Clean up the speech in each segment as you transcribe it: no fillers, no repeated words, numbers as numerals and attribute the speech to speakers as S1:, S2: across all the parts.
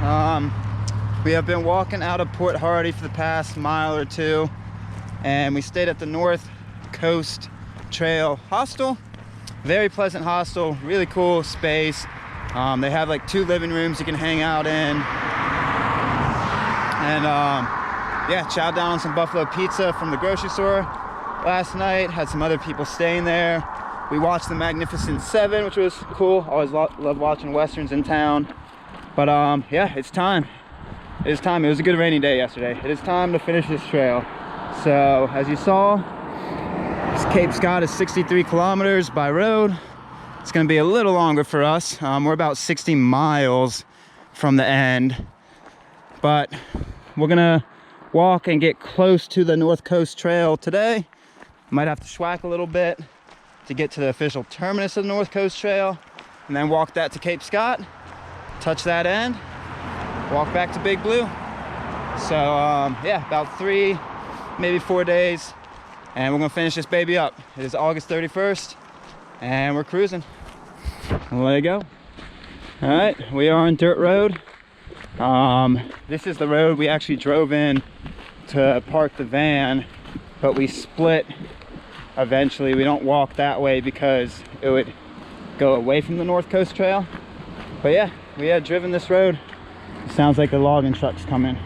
S1: We have been walking out of Port Hardy for the past mile or two, and we stayed at the North Coast Trail hostel. Very pleasant hostel, really cool space. They have like 2 living rooms you can hang out in. And yeah, chowed down on some buffalo pizza from the grocery store last night. Had some other people staying there. We watched the Magnificent Seven, which was cool. Always love watching westerns in town. But yeah, it's time. It is time. It was a good rainy day yesterday. It is time to finish this trail. So as you saw, Cape Scott is 63 kilometers by road. It's going to be a little longer for us. We're about 60 miles from the end, but we're gonna walk and get close to the North Coast Trail today. Might have to schwack a little bit to get to the official terminus of the North Coast Trail, and then walk that to Cape Scott, touch that end, walk back to Big Blue. So yeah, about 3, maybe 4 days, and we're gonna finish this baby up. It is August 31st, and we're cruising. Let it go. All right, we are on dirt road. This is the road we actually drove in to park the van, but we split eventually. We don't walk that way because it would go away from the North Coast Trail. But yeah, we had driven this road. It sounds like the logging truck's coming.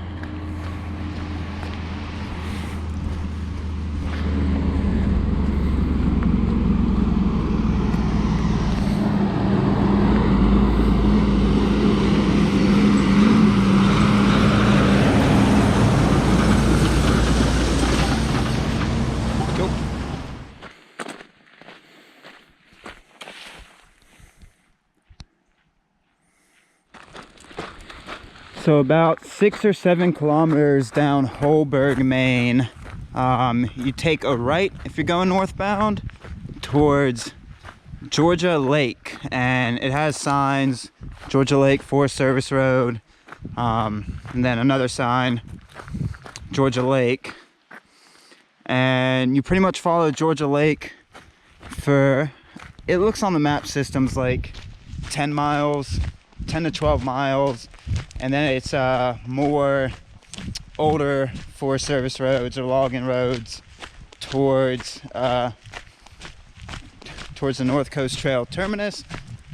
S1: So about 6 or 7 kilometers down Holberg, Maine, you take a right if you're going northbound towards Georgia Lake, and it has signs, Georgia Lake Forest Service Road, and then another sign, Georgia Lake. And you pretty much follow Georgia Lake for, it looks on the map systems like 10 miles, 10 to 12 miles, and then it's more older Forest Service roads or logging roads towards the North Coast Trail terminus,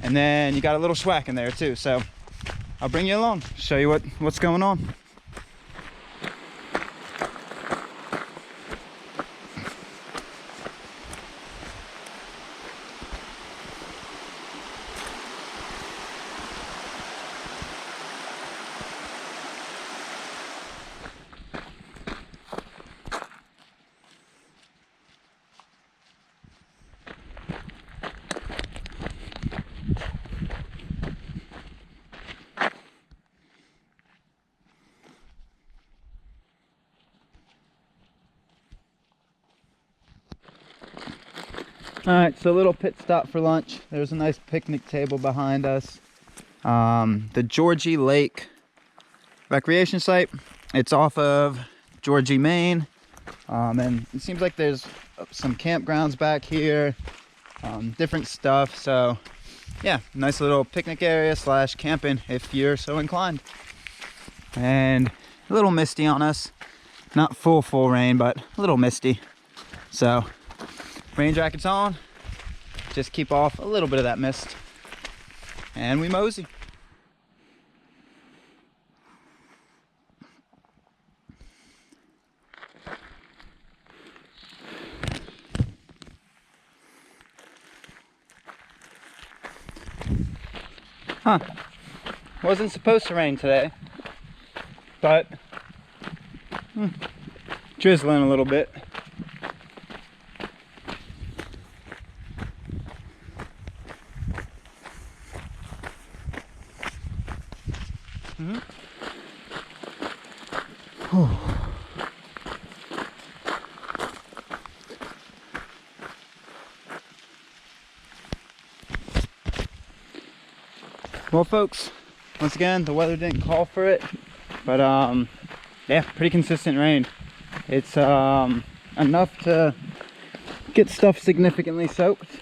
S1: and then you got a little schwack in there too. So I'll bring you along, show you what's going on. All right, so a little pit stop for lunch. There's a nice picnic table behind us. The Georgie Lake recreation site. It's off of Georgie, Maine. And it seems like there's some campgrounds back here, different stuff. So yeah, nice little picnic area / camping if you're so inclined. And a little misty on us. Not full rain, but a little misty. So rain jackets on, just keep off a little bit of that mist, and we mosey. Huh, wasn't supposed to rain today, but drizzling a little bit. Well folks, once again the weather didn't call for it, but yeah, pretty consistent rain. It's enough to get stuff significantly soaked.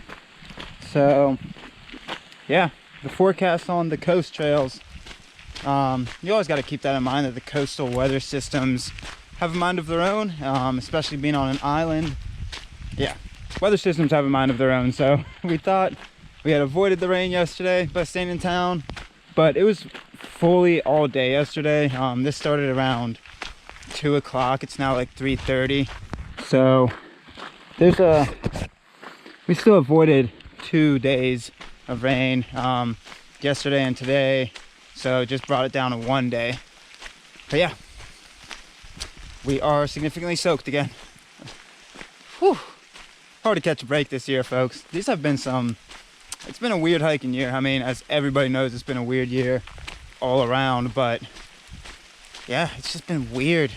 S1: So yeah, the forecast on the coast trails You always got to keep that in mind, that the coastal weather systems have a mind of their own, especially being on an island. Yeah, weather systems have a mind of their own. So we thought we had avoided the rain yesterday by staying in town, but it was fully all day yesterday. This started around 2 o'clock. It's now like 3:30. So we still avoided 2 days of rain, yesterday and today. So it just brought it down to 1 day. But yeah, we are significantly soaked again. Whew. Hard to catch a break this year, folks. These have been it's been a weird hiking year. I mean, as everybody knows, it's been a weird year all around, but yeah, it's just been weird.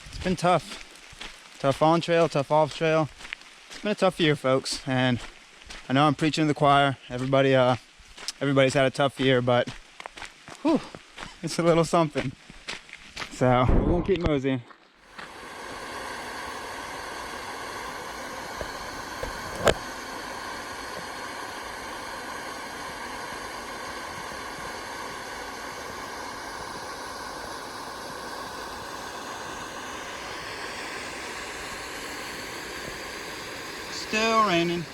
S1: It's been tough. Tough on trail, tough off trail. It's been a tough year, folks. And I know I'm preaching to the choir. Everybody's had a tough year, but whew, it's a little something. So we're gonna keep moseying. Still raining.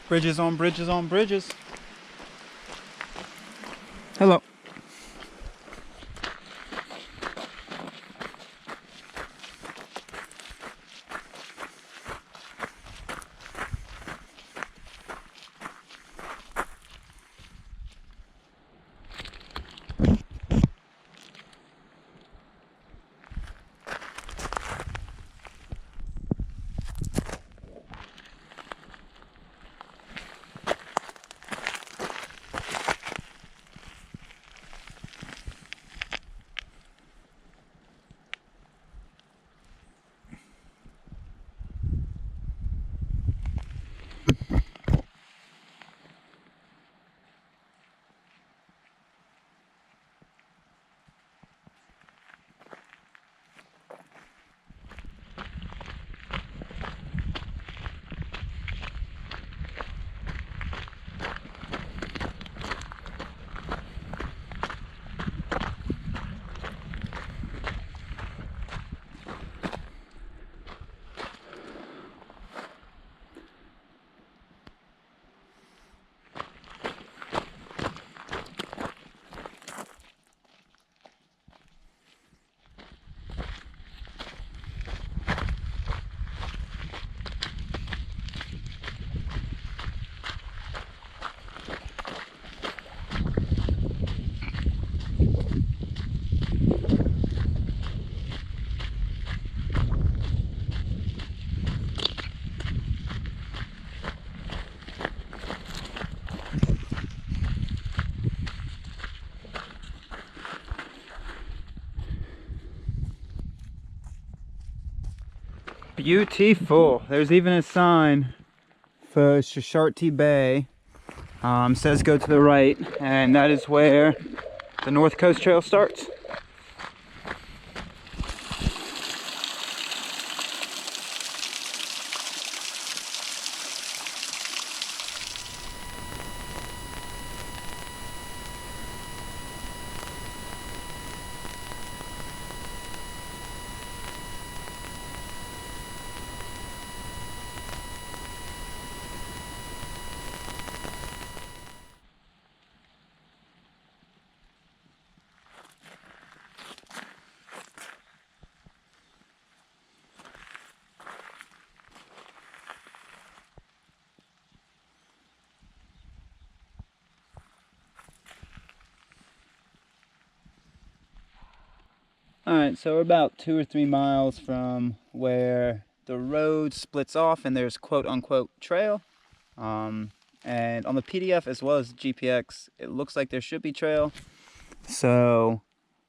S1: Bridges on bridges on bridges. Hello. Beautiful. There's even a sign for Sutil Bay. Says go to the right, and that is where the North Coast Trail starts. All right, so we're about 2 or 3 miles from where the road splits off and there's quote-unquote trail. And on the PDF as well as the GPX, it looks like there should be trail. So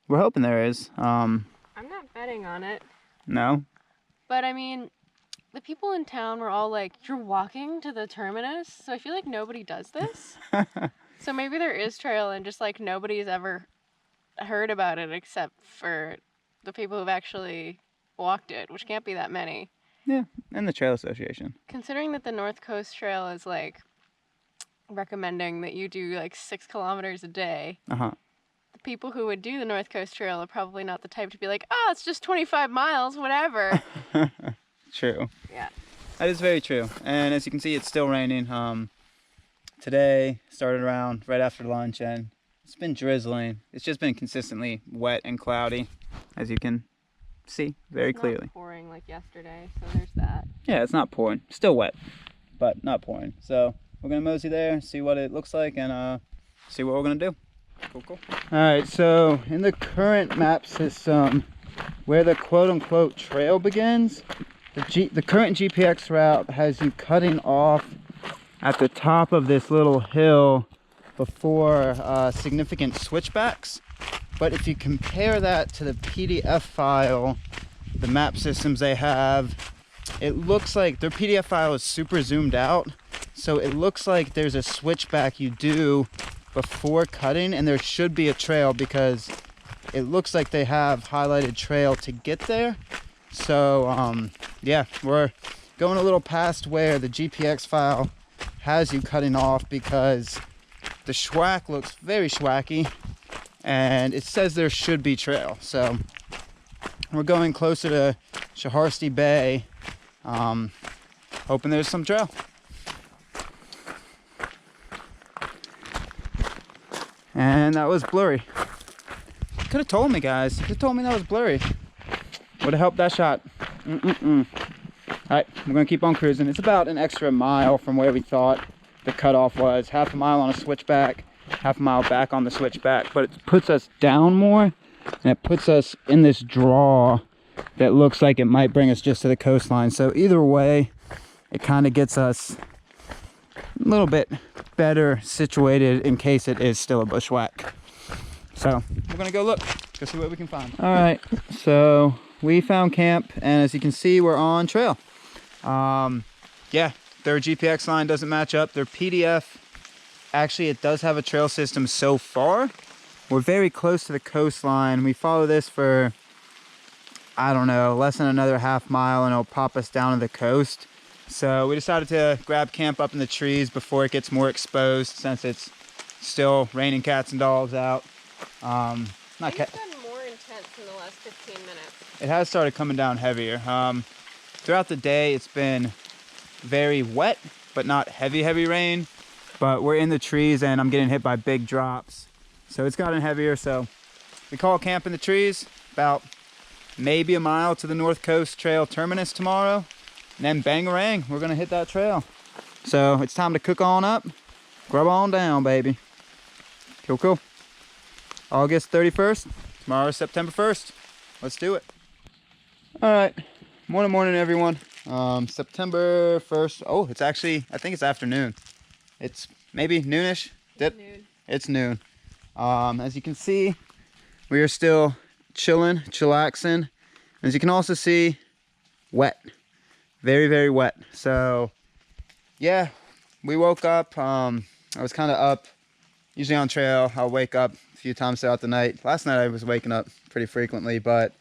S1: we're hoping there is.
S2: I'm not betting on it.
S1: No?
S2: But I mean, the people in town were all like, you're walking to the terminus? So I feel like nobody does this. So maybe there is trail and just like nobody's ever heard about it except for the people who've actually walked it, which can't be that many.
S1: Yeah, and the Trail Association.
S2: Considering that the North Coast Trail is like recommending that you do like 6 kilometers a day.
S1: Uh-huh.
S2: The people who would do the North Coast Trail are probably not the type to be like, oh, it's just 25 miles, whatever.
S1: True.
S2: Yeah.
S1: That is very true. And as you can see, it's still raining. Today started around right after lunch and it's been drizzling. It's just been consistently wet and cloudy, as you can see very clearly.
S2: It's not pouring like yesterday, so there's that.
S1: Yeah, it's not pouring. Still wet, but not pouring. So we're gonna mosey there, see what it looks like, and see what we're gonna do. Cool, cool. All right, so in the current map system, where the quote-unquote trail begins, the current GPX route has you cutting off at the top of this little hill before significant switchbacks. But if you compare that to the PDF file, the map systems they have, it looks like their PDF file is super zoomed out. So it looks like there's a switchback you do before cutting, and there should be a trail because it looks like they have highlighted trail to get there. So yeah, we're going a little past where the GPX file has you cutting off because the schwack looks very schwacky and it says there should be trail. So we're going closer to Shuttleworth Bay, hoping there's some trail. And that was blurry. Could have told me, guys. Could have told me that was blurry. Would have helped that shot. All right, we're gonna keep on cruising. It's about an extra mile from where we thought the cutoff was. Half a mile on a switchback, half a mile back on the switchback, but it puts us down more and it puts us in this draw that looks like it might bring us just to the coastline. So either way, it kind of gets us a little bit better situated in case it is still a bushwhack. So we're gonna go look, go see what we can find. All right, so we found camp, and as you can see, we're on trail. Yeah, their GPX line doesn't match up. Their PDF, actually, it does have a trail system so far. We're very close to the coastline. We follow this for, I don't know, less than another half mile, and it'll pop us down to the coast. So we decided to grab camp up in the trees before it gets more exposed, since it's still raining cats and dogs out. Not cat.
S2: It's been more intense in the last 15 minutes.
S1: It has started coming down heavier. Throughout the day, it's been very wet, but not heavy rain. But we're in the trees and I'm getting hit by big drops. So it's gotten heavier. So we call camp in the trees, about maybe a mile to the North Coast Trail terminus tomorrow. And then bang-a-rang, we're gonna hit that trail. So it's time to cook on up, grub on down, baby. Cool, cool. August 31st, tomorrow is September 1st. Let's do it. All right, morning everyone. September 1st, oh, it's actually, I think it's afternoon. It's maybe noonish. It's noon. As you can see, we are still chilling, chillaxing. As you can also see, wet, very wet. So yeah, we woke up. I was kind of up. Usually on trail, I'll wake up a few times throughout the night. Last night I was waking up pretty frequently, but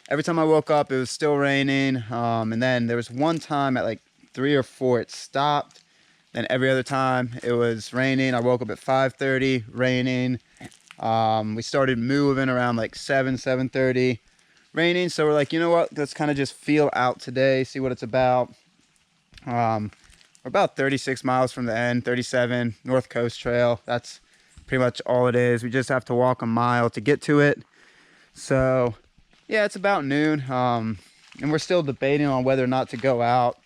S1: every time I woke up, it was still raining. And then there was one time at like 3 or 4, it stopped. Then every other time it was raining. I woke up at 5:30, raining. We started moving around like 7:30, raining. So we're like, you know what? Let's kind of just feel out today, see what it's about. We're about 36 miles from the end, 37, North Coast Trail. That's pretty much all it is. We just have to walk a mile to get to it. So yeah, it's about noon. And we're still debating on whether or not to go out.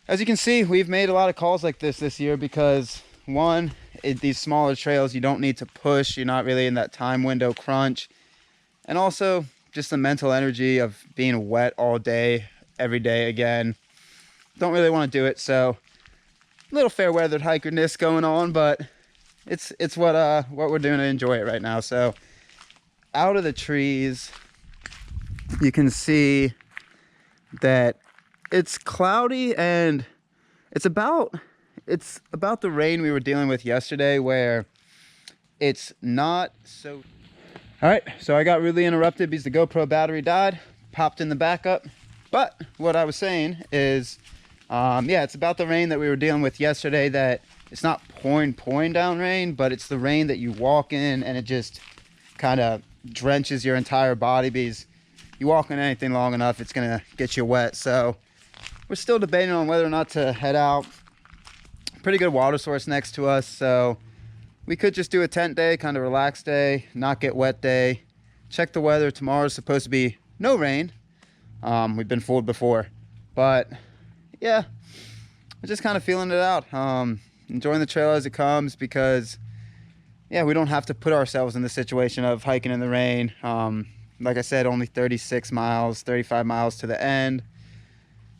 S1: As you can see, we've made a lot of calls like this year because one, these smaller trails, you don't need to push. You're not really in that time window crunch. And also just the mental energy of being wet all day, every day again. Don't really want to do it, so a little fair weathered hikerness going on, but it's what we're doing to enjoy it right now. So out of the trees, you can see that it's cloudy, and it's about the rain we were dealing with yesterday, where it's not so. All right, so I got really interrupted because the GoPro battery died, popped in the backup. But what I was saying is, yeah, it's about the rain that we were dealing with yesterday, that it's not pouring down rain, but it's the rain that you walk in and it just kind of drenches your entire body, because you walk in anything long enough, it's gonna get you wet. So we're still debating on whether or not to head out. Pretty good water source next to us, so we could just do a tent day, kind of relaxed day, not get wet day. Check the weather. Tomorrow's supposed to be no rain. We've been fooled before, but yeah, we're just kind of feeling it out. Enjoying the trail as it comes, because yeah, we don't have to put ourselves in the situation of hiking in the rain. Like I said, only 36 miles, 35 miles to the end.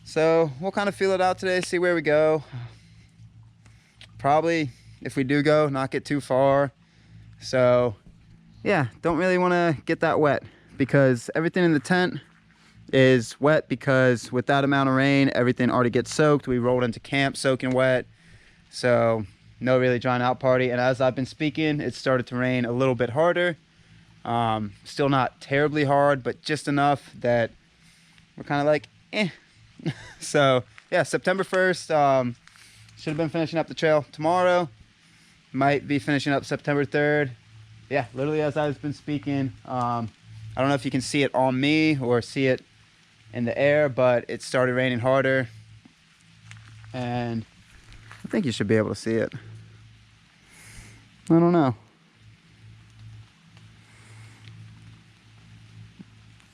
S1: So we'll kind of feel it out today, see where we go. Probably, if we do go, not get too far. So yeah, don't really want to get that wet, because everything in the tent is wet, because with that amount of rain, everything already gets soaked. We rolled into camp soaking wet, so no really drying out party. And as I've been speaking, it started to rain a little bit harder. Still not terribly hard, but just enough that we're kind of like, eh. So yeah, September 1st, should have been finishing up the trail tomorrow. Might be finishing up September 3rd. Yeah, literally as I've been speaking. I don't know if you can see it on me or see it in the air, but it started raining harder. And I think you should be able to see it. I don't know.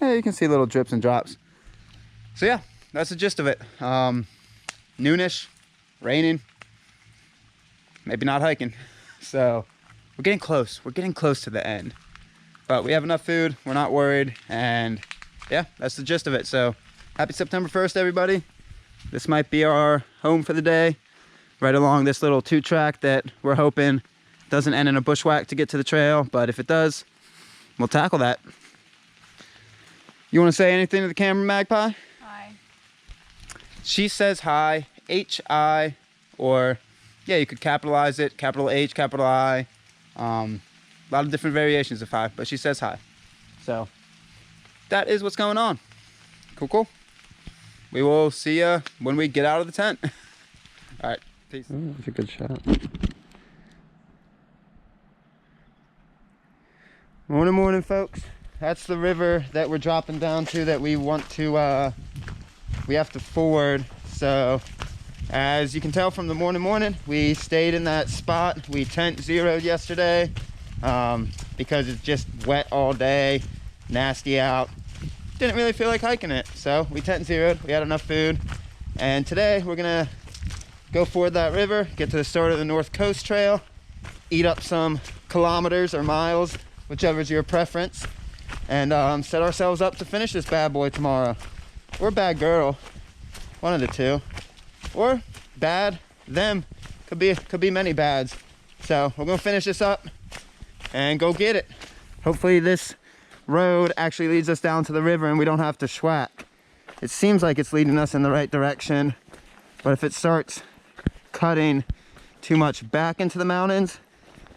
S1: Yeah, you can see little drips and drops. So yeah, that's the gist of it. Noonish, raining, maybe not hiking. So we're getting close. We're getting close to the end. But we have enough food. We're not worried. And yeah, that's the gist of it. So happy September 1st, everybody. This might be our home for the day, right along this little 2-track that we're hoping doesn't end in a bushwhack to get to the trail. But if it does, we'll tackle that. You want to say anything to the camera, Magpie?
S2: Hi.
S1: She says hi, H-I, or yeah, you could capitalize it, capital H, capital I. A lot of different variations of hi, but she says hi. So that is what's going on. Cool, cool. We will see you when we get out of the tent. All right, peace.
S3: Oh, that's a good shot.
S1: Morning, morning, folks. That's the river that we're dropping down to, that we want to, we have to ford. So as you can tell from the morning, we stayed in that spot. We tent zeroed yesterday because it's just wet all day, nasty out. Didn't really feel like hiking it, so we tent zeroed. We had enough food, and today we're gonna go ford that river, get to the start of the North Coast Trail, eat up some kilometers or miles, whichever is your preference, and set ourselves up to finish this bad boy tomorrow. Or bad girl, one of the two, or bad them. Could be many bads. So we're gonna finish this up and go get it. Hopefully this road actually leads us down to the river and we don't have to schwack. It seems like it's leading us in the right direction, but if it starts cutting too much back into the mountains,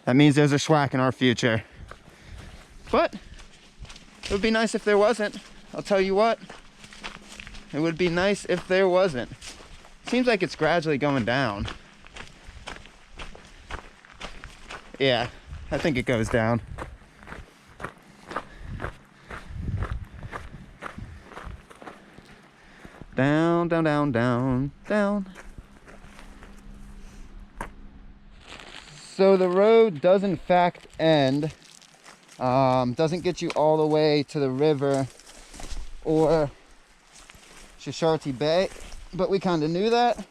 S1: that means there's a schwack in our future. But it would be nice if there wasn't. I'll tell you what, it would be nice if there wasn't. Seems like it's gradually going down. Yeah, I think it goes down. Down, down, down, down, down. So the road does in fact end. Doesn't get you all the way to the river or Sutil Bay, but we kind of knew that.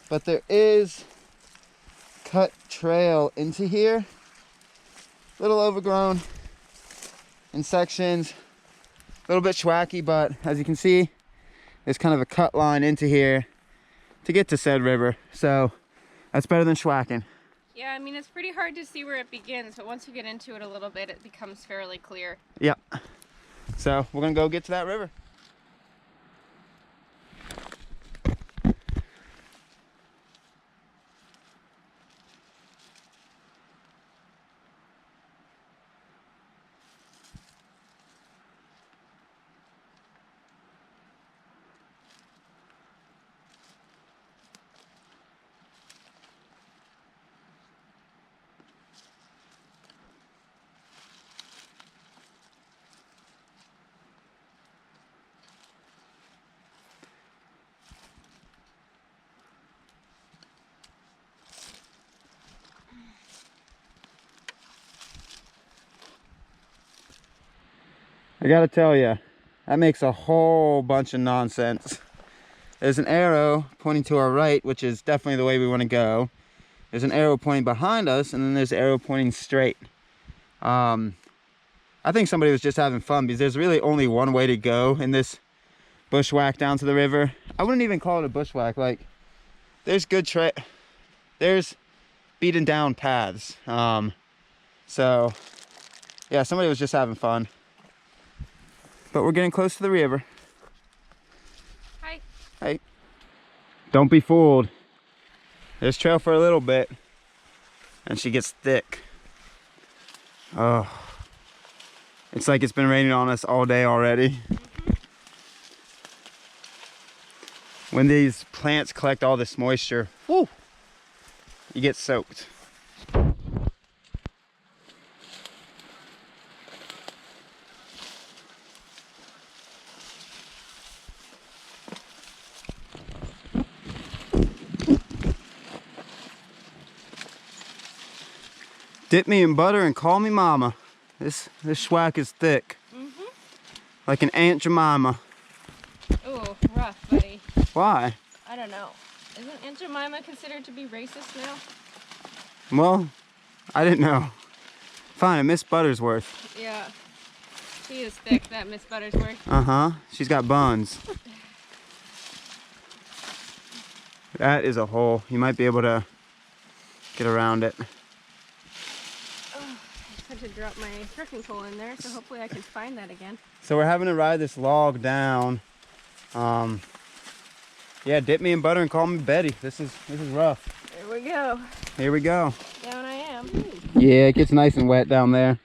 S1: But there is cut trail into here, little overgrown in sections, little bit schwacky, but as you can see, there's kind of a cut line into here to get to said river. So that's better than schwacking.
S2: Yeah, I mean, it's pretty hard to see where it begins, but once you get into it a little bit, it becomes fairly clear.
S1: Yep. So we're gonna go get to that river. I gotta tell you, that makes a whole bunch of nonsense. There's an arrow pointing to our right, which is definitely the way we want to go. There's an arrow pointing behind us, and then there's an arrow pointing straight. I think somebody was just having fun because there's really only one way to go in this bushwhack down to the river. I wouldn't even call it a bushwhack. Like, there's there's beaten down paths. So yeah, somebody was just having fun. But we're getting close to the river.
S2: Hi.
S1: Hey. Don't be fooled. There's trail for a little bit, and she gets thick. Oh. It's like it's been raining on us all day already. When these plants collect all this moisture, whoo, you get soaked. Dip me in butter and call me mama. This schwack is thick. Like an Aunt Jemima.
S2: Ooh, rough, buddy.
S1: Why?
S2: I don't know. Isn't Aunt Jemima considered to be racist now?
S1: Well, I didn't know. Fine, Miss Buttersworth.
S2: Yeah. She is thick, that Miss Buttersworth.
S1: Uh-huh. She's got buns. That is a hole. You might be able to get around it.
S2: I had to drop my trekking pole in there, so hopefully I can find that again.
S1: So we're having to ride this log down. Yeah, dip me in butter and call me Betty. This is rough.
S2: Here we go.
S1: Here we go.
S2: Down I am.
S1: Yeah, it gets nice and wet down there.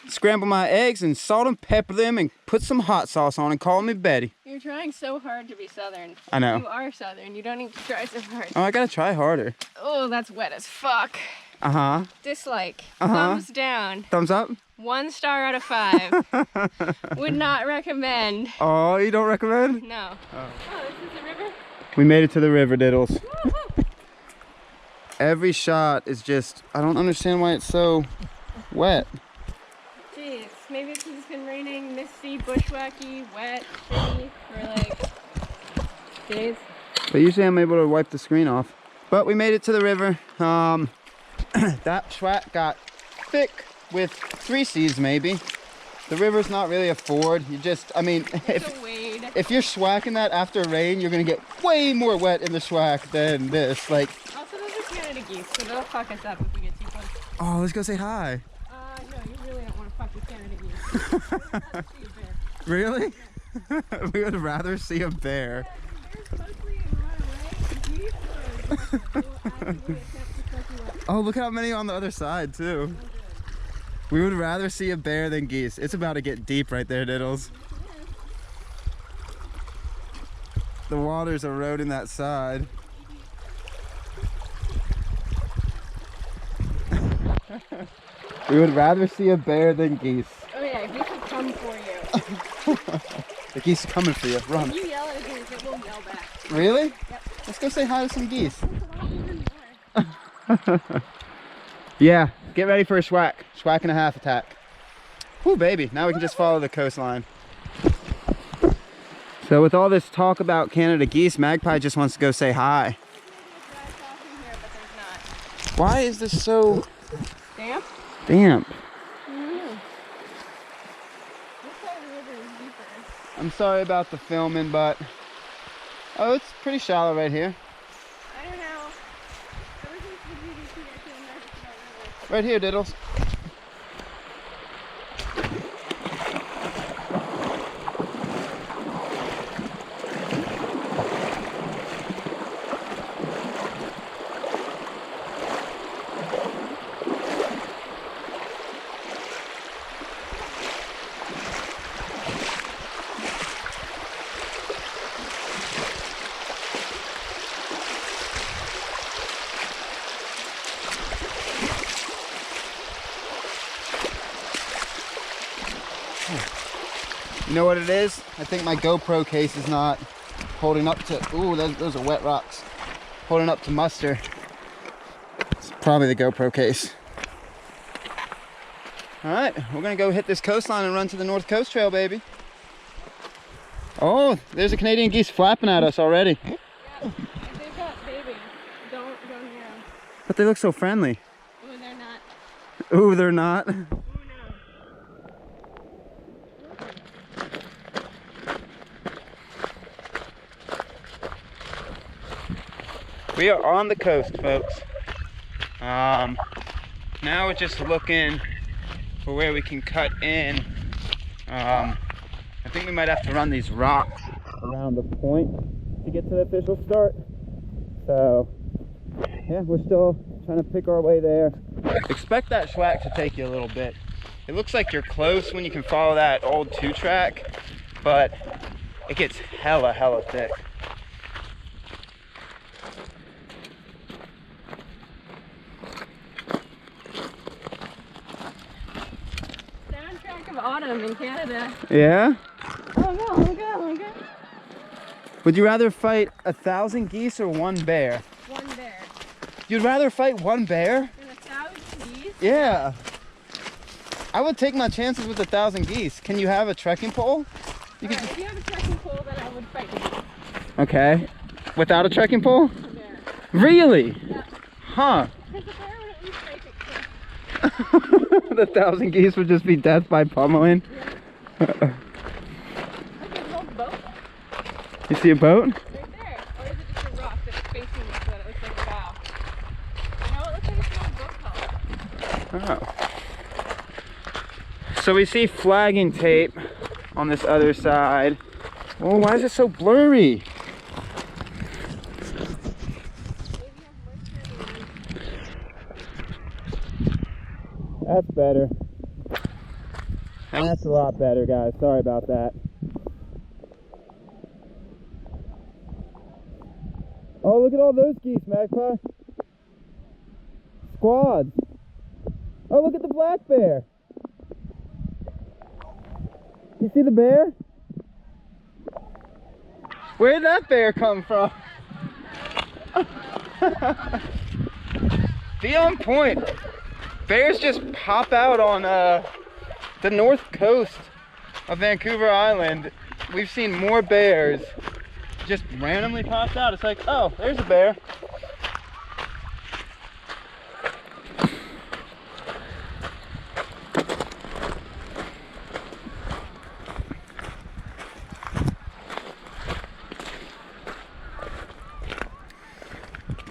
S1: Scramble my eggs and salt and pepper them and put some hot sauce on and call me Betty.
S2: You're trying so hard to be Southern.
S1: I know.
S2: You are Southern. You don't need to try so hard.
S1: Oh, I gotta try harder.
S2: Oh, that's wet as fuck.
S1: Uh-huh.
S2: Dislike.
S1: Uh-huh.
S2: Thumbs down.
S1: Thumbs up?
S2: 1 star out of 5. Would not recommend.
S1: Oh, you don't recommend?
S2: No. Oh, this is the river?
S1: We made it to the river, Diddles. Every shot is just, I don't understand why it's so wet.
S2: Jeez, maybe it's 'cause it's been raining, misty, bushwhacky, wet, shitty for like days.
S1: But usually I'm able to wipe the screen off. But we made it to the river. That schwack got thick with 3 C's maybe. The river's not really a ford. You just, I mean, if you're schwacking that after rain, you're gonna get way more wet in the schwack than this. Like.
S2: Also, those are Canada geese, so they'll fuck us up if we get too close.
S1: Oh, let's go say hi.
S2: No, you really don't want to fuck with Canada geese.
S1: Really? Yeah. We would rather see a bear. Oh, look how many on the other side too. We would rather see a bear than geese. It's about to get deep right there, Diddles. The water's eroding that side. We would rather see a bear than geese.
S2: Oh yeah, geese will come for you.
S1: The geese are coming for you. Run.
S2: If you yell at a goose, it will yell back.
S1: Really?
S2: Yep.
S1: Let's go say hi to some geese. Yeah, get ready for a schwack. Schwack and a half attack. Whoo, baby. Now we can just follow the coastline. So with all this talk about Canada geese, Magpie just wants to go say hi. Why is this so
S2: damp?
S1: damp? I'm sorry about the filming, but oh, it's pretty shallow right here.
S2: I don't know. Ever since the BBC, I feel nervous about rivers.
S1: Right here, Diddles. You know what it is? I think my GoPro case is not holding up to, ooh, those are wet rocks. Holding up to muster. It's probably the GoPro case. All right, we're gonna go hit this coastline and run to the North Coast Trail, baby. Oh, there's a Canadian geese flapping at us already.
S2: Yeah, they've got babies. Don't go near them.
S1: But they look so friendly.
S2: Ooh, they're not.
S1: Ooh, they're not.
S2: Ooh, no.
S1: We are on the coast, folks. Now we're just looking for where we can cut in. I think we might have to run these rocks around the point to get to the official start. So, yeah, we're still trying to pick our way there. Expect that schwack to take you a little bit. It looks like you're close when you can follow that old 2-track, but it gets hella thick.
S2: Soundtrack of autumn in Canada.
S1: Yeah?
S2: Oh my god, oh my god, oh my god.
S1: Would you rather fight 1,000 geese or one bear?
S2: One bear.
S1: You'd rather fight one bear?
S2: And 1,000 geese?
S1: Yeah. I would take my chances with 1,000 geese. Can you have a trekking pole? You could
S2: Alright, if you have a trekking pole, then I would fight you.
S1: Okay. Without a trekking pole?
S2: A bear.
S1: Really?
S2: Yeah.
S1: Huh.
S2: Because the bear would at least break it quick.
S1: The 1,000 geese would just be death by pummeling.
S2: Yeah. Look, there's a little boat
S1: You see a boat?
S2: right there. Or is it just a rock that's facing me so that it looks like a bow? You know, it looks like it's a little boat hull.
S1: Oh. So we see flagging tape on this other side. Oh, why is it so blurry? That's better. That's a lot better, guys. Sorry about that. Oh, look at all those geese, Magpie. Squads. Oh, look at the black bear. You see the bear? Where'd that bear come from? Be on point. Bears just pop out on the north coast of Vancouver Island. We've seen more bears just randomly popped out. It's like, oh, there's a bear.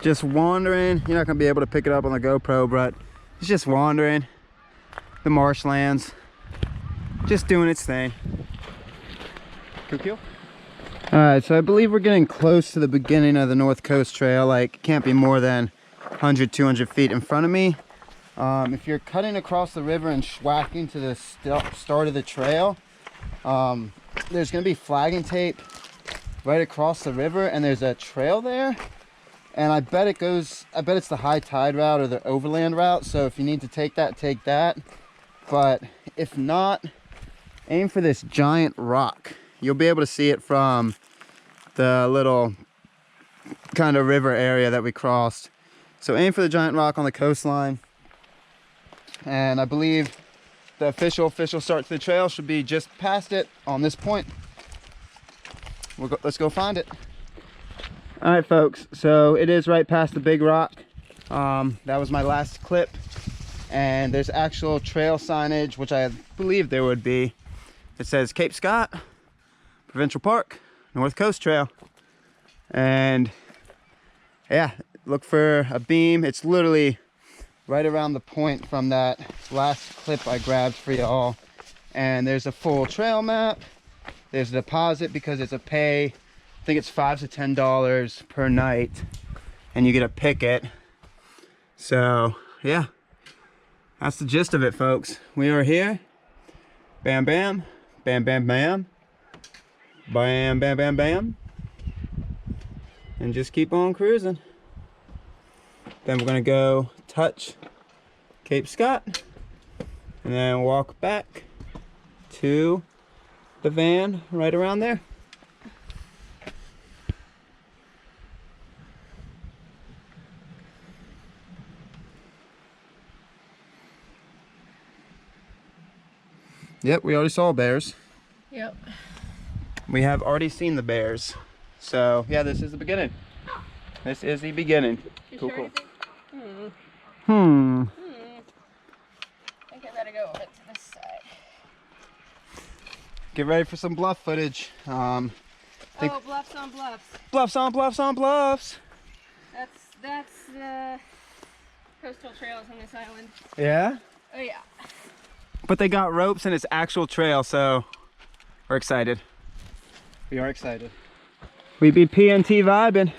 S1: Just wandering. You're not gonna be able to pick it up on the GoPro, but it's just wandering the marshlands, just doing its thing. Cool. All right, so I believe we're getting close to the beginning of the North Coast Trail. Like, can't be more than 100, 200 feet in front of me. If you're cutting across the river and schwacking to the start of the trail, there's gonna be flagging tape right across the river, and there's a trail there. And I bet it's the high tide route or the overland route. So if you need to take that, take that. But if not, aim for this giant rock. You'll be able to see it from the little kind of river area that we crossed. So aim for the giant rock on the coastline. And I believe the official start to the trail should be just past it on this point. Let's go find it. All right, folks, so it is right past the big rock. That was my last clip, and there's actual trail signage, which I believe there would be. It says Cape Scott, Provincial Park, North Coast Trail. And yeah, look for a beam. It's literally right around the point from that last clip I grabbed for y'all. And there's a full trail map. There's a deposit because it's a pay. I think it's $5 to $10 per night, and you get to pick it. So yeah, that's the gist of it, folks. We are here. Bam, bam, bam, bam, bam, bam, bam, bam, bam, and just keep on cruising. Then we're gonna go touch Cape Scott, and then walk back to the van right around there. Yep, we already saw bears.
S2: Yep.
S1: We have already seen the bears. So yeah, this is the beginning. This is the beginning. Cool, cool.
S2: I think I better go over to this side.
S1: Get ready for some bluff footage.
S2: Oh, bluffs on bluffs.
S1: Bluffs on bluffs on bluffs.
S2: That's coastal trails on this island.
S1: Yeah?
S2: Oh yeah.
S1: But they got ropes and it's actual trail, so we're excited. We are excited. We be PNT vibing.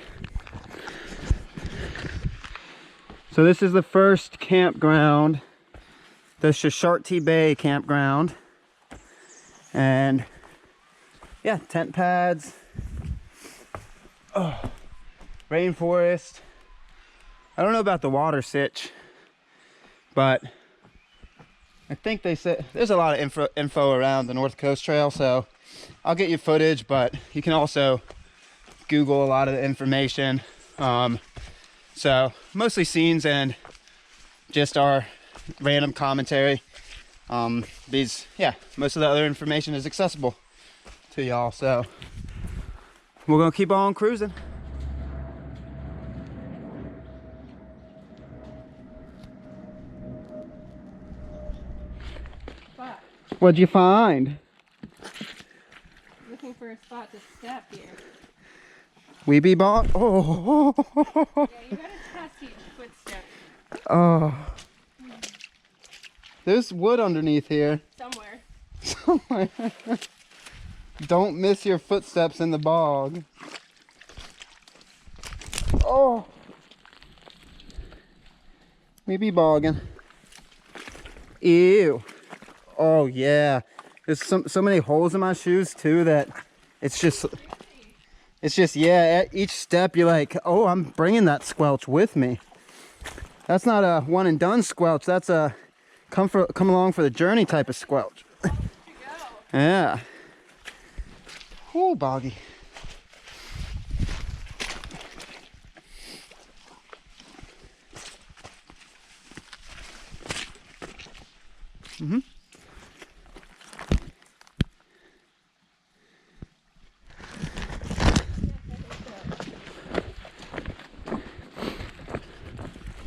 S1: So this is the first campground, the Sutil Bay campground. And yeah, tent pads, rainforest. I don't know about the water sitch, but I think they said there's a lot of info around the North Coast Trail, so I'll get you footage, but you can also Google a lot of the information. So mostly scenes and just our random commentary. Yeah, most of the other information is accessible to y'all, so we're gonna keep on cruising.
S2: Spot.
S1: What'd you find?
S2: Looking for a spot to step here.
S1: We be bought. Oh.
S2: Yeah, you gotta test each footstep.
S1: Oh. There's wood underneath here.
S2: Somewhere.
S1: Somewhere. Don't miss your footsteps in the bog. Oh. We be bogging. Ew. Oh yeah. There's so many holes in my shoes too that it's just yeah, at each step you're like, oh, I'm bringing that squelch with me. That's not a one and done squelch. That's a come along for the journey type of squelch. Yeah. Oh, boggy.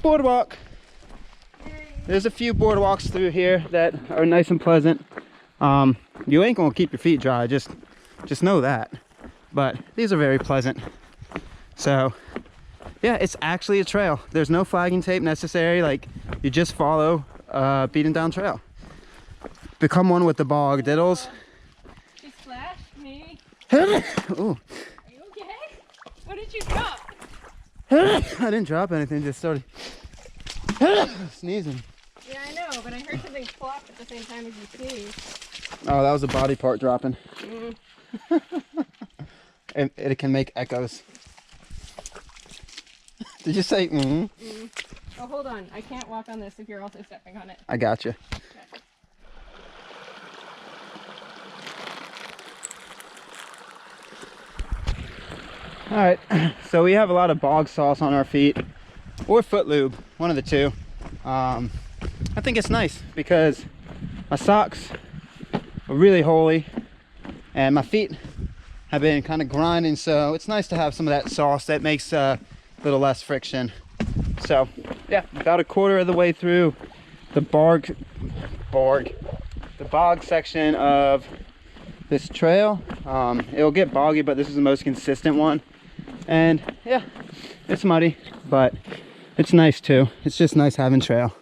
S1: Boardwalk. There's a few boardwalks through here that are nice and pleasant. You ain't gonna keep your feet dry, just know that. But these are very pleasant. So yeah, it's actually a trail. There's no flagging tape necessary. Like, you just follow beaten down trail. Become one with the bog, diddles.
S2: She splashed me.
S1: Ooh.
S2: Are you okay? What did you drop?
S1: I didn't drop anything, just started sneezing.
S2: Yeah, I know, but I heard something plop at the same time as you sneezed.
S1: Oh, that was a body part dropping. It can make echoes. Did you say
S2: Oh, hold on. I can't walk on this if you're also stepping on it.
S1: I got you.
S2: Okay.
S1: All right, so we have a lot of bog sauce on our feet, or foot lube, one of the two. I think it's nice because my socks are really holy and my feet have been kind of grinding, so it's nice to have some of that sauce that makes a little less friction. So yeah, about a quarter of the way through the bog section of this trail. It'll get boggy, but this is the most consistent one. And yeah, it's muddy, but it's nice too. It's just nice having trail.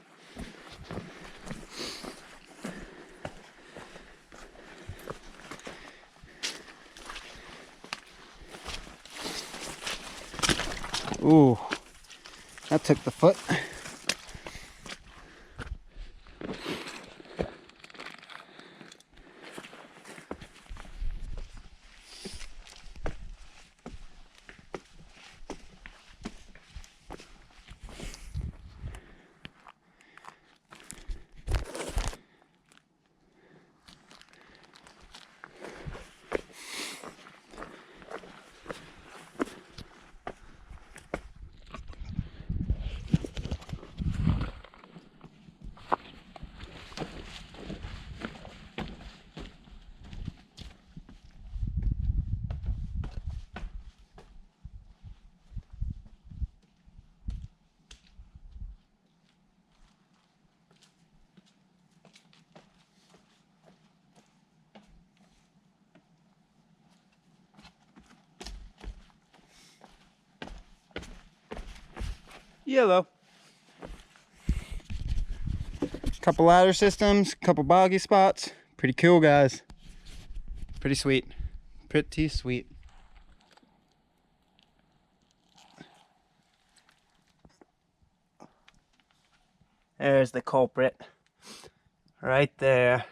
S1: Ooh, that took the foot. Yellow. Couple ladder systems, couple boggy spots. Pretty cool, guys. Pretty sweet. Pretty sweet. There's the culprit. Right there.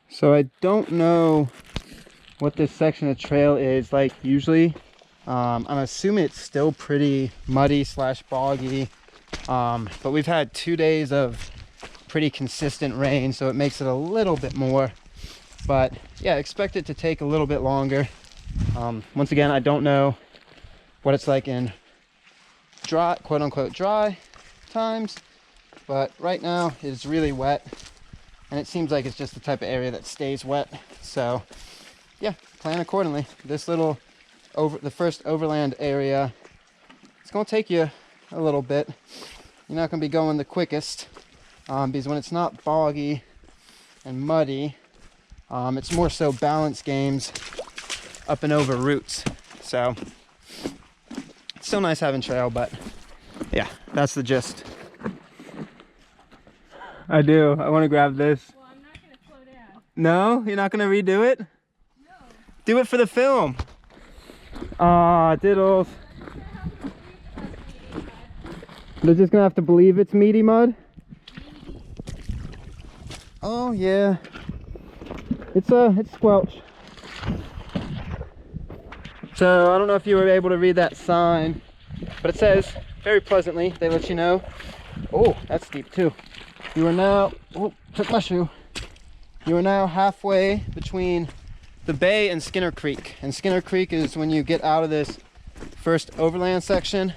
S1: So I don't know what this section of trail is like usually. I'm assuming it's still pretty muddy slash boggy. But we've had 2 days of pretty consistent rain, so it makes it a little bit more. But yeah, expect it to take a little bit longer. Once again, I don't know what it's like in dry, quote unquote dry times. But right now it's really wet. And it seems like it's just the type of area that stays wet. So yeah, plan accordingly. This little the first overland area, it's gonna take you a little bit. You're not gonna be going the quickest, because when it's not boggy and muddy, it's more so balance games up and over roots. So it's still nice having trail, but yeah, that's the gist. I do. I want to grab this.
S2: Well, I'm not going to slow down.
S1: No? You're not going to redo it?
S2: No.
S1: Do it for the film. Aw, diddles. They're just going to have to believe it's meaty mud? Oh, yeah. It's squelch. So, I don't know if you were able to read that sign, but it says, very pleasantly, they let you know. Oh, that's deep too. You are now, oh, took my shoe. You are now halfway between the bay and Skinner Creek. And Skinner Creek is when you get out of this first overland section.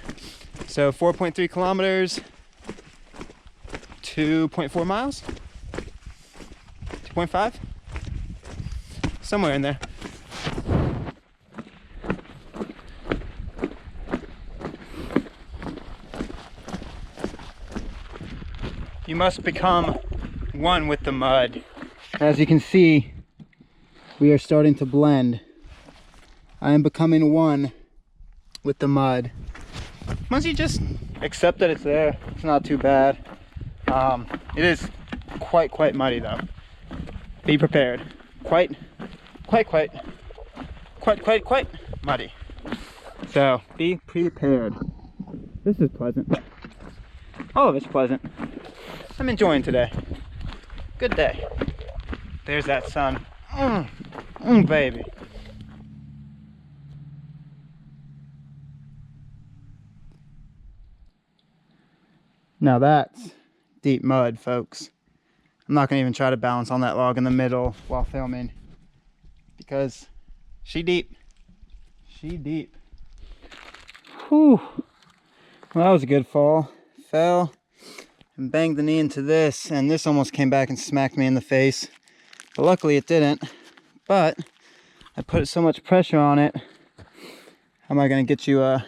S1: So 4.3 kilometers, 2.4 miles, 2.5, somewhere in there. You must become one with the mud. As you can see, we are starting to blend. I am becoming one with the mud. Once you just accept that it's there, it's not too bad. It is quite muddy though. Be prepared. Quite muddy. So be prepared. This is pleasant. All of it's pleasant. I'm enjoying today. Good day. There's that sun. Baby. Now that's deep mud, folks. I'm not gonna even try to balance on that log in the middle while filming because she deep. She deep. Whew. Well, that was a good fall. Fell and banged the knee into this, and this almost came back and smacked me in the face, but luckily it didn't. But I put so much pressure on it. How am I gonna get you a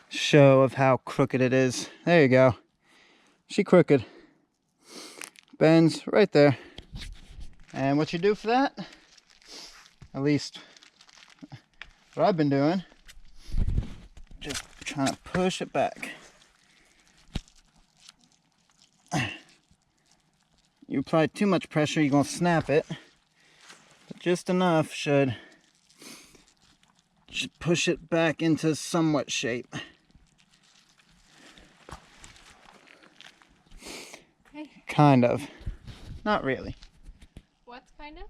S1: show of how crooked it is? There you go. She crooked. Bends right there. And what you do for that, at least what I've been doing, just trying to push it back. You apply too much pressure, you're gonna snap it. But just enough should just push it back into somewhat shape.
S2: Okay.
S1: Kind of. Not really.
S2: What's kind of?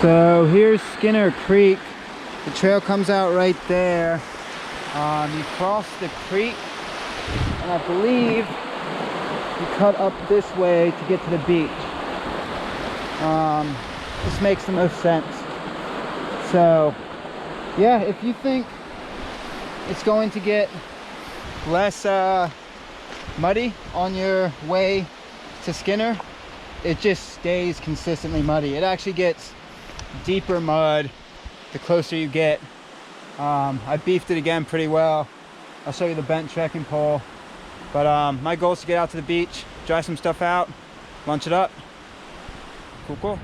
S1: So here's Skinner Creek. The trail comes out right there. You cross the creek, and I believe you cut up this way to get to the beach. This makes the most sense. So yeah, if you think it's going to get less muddy on your way to Skinner, it just stays consistently muddy. It actually gets deeper mud the closer you get. I beefed it again pretty well. I'll show you the bent trekking pole. But my goal is to get out to the beach, dry some stuff out, lunch it up. Cool, cool.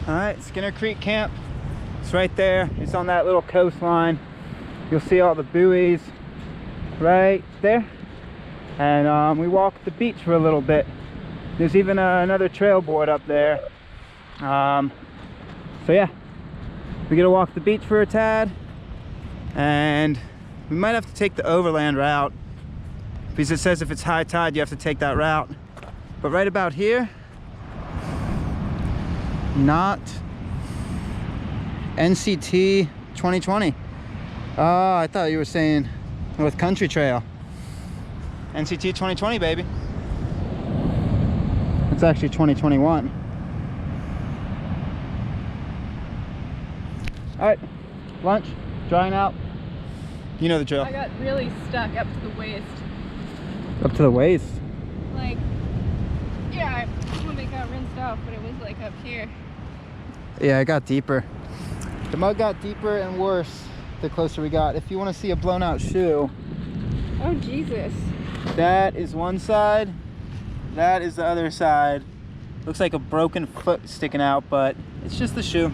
S1: All right, Skinner Creek Camp. It's right there. It's on that little coastline. You'll see all the buoys right there. And we walked the beach for a little bit. There's even another trail board up there. So yeah, we get to walk the beach for a tad, and we might have to take the Overland route because it says if it's high tide you have to take that route. But right about here, not NCT 2020. Oh, I thought you were saying North Country Trail. NCT 2020, baby. It's actually 2021. All right, lunch, drying out. You know the drill.
S2: I got really stuck up to the waist.
S1: Up to the waist?
S2: Like, yeah, when they got rinsed off, but it was like up here.
S1: Yeah, it got deeper. The mud got deeper and worse the closer we got. If you want to see a blown out shoe.
S2: Oh, Jesus.
S1: That is one side. That is the other side. Looks like a broken foot sticking out, but it's just the shoe.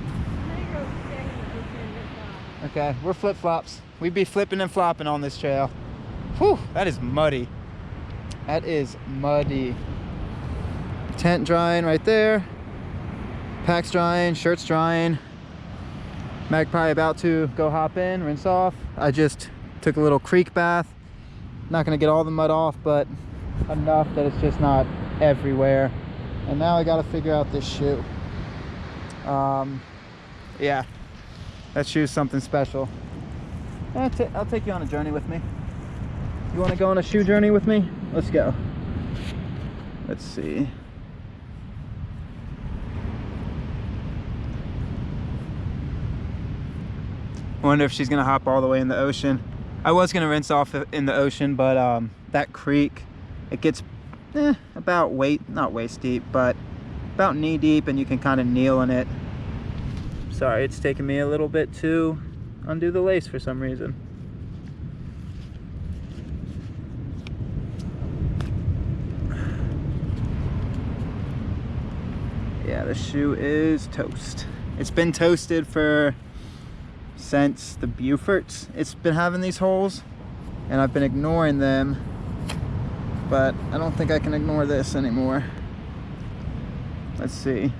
S1: Okay, we're flip-flops. We'd be flipping and flopping on this trail. Whew, that is muddy. That is muddy. Tent drying right there. Pack's drying, shirt's drying. Magpie about to go hop in, rinse off. I just took a little creek bath. Not gonna get all the mud off, but enough that it's just not everywhere. And now I gotta figure out this shoe. Yeah, that shoe's something special. I'll take you on a journey with me. You wanna go on a shoe journey with me? Let's go. Let's see. I wonder if she's gonna hop all the way in the ocean. I was gonna rinse off in the ocean, but that creek, it gets about not waist deep, but about knee deep, and you can kind of kneel in it. Sorry, it's taking me a little bit to undo the lace for some reason. Yeah, the shoe is toast. It's been toasted since the Beauforts. It's been having these holes, and I've been ignoring them, but I don't think I can ignore this anymore. Let's see.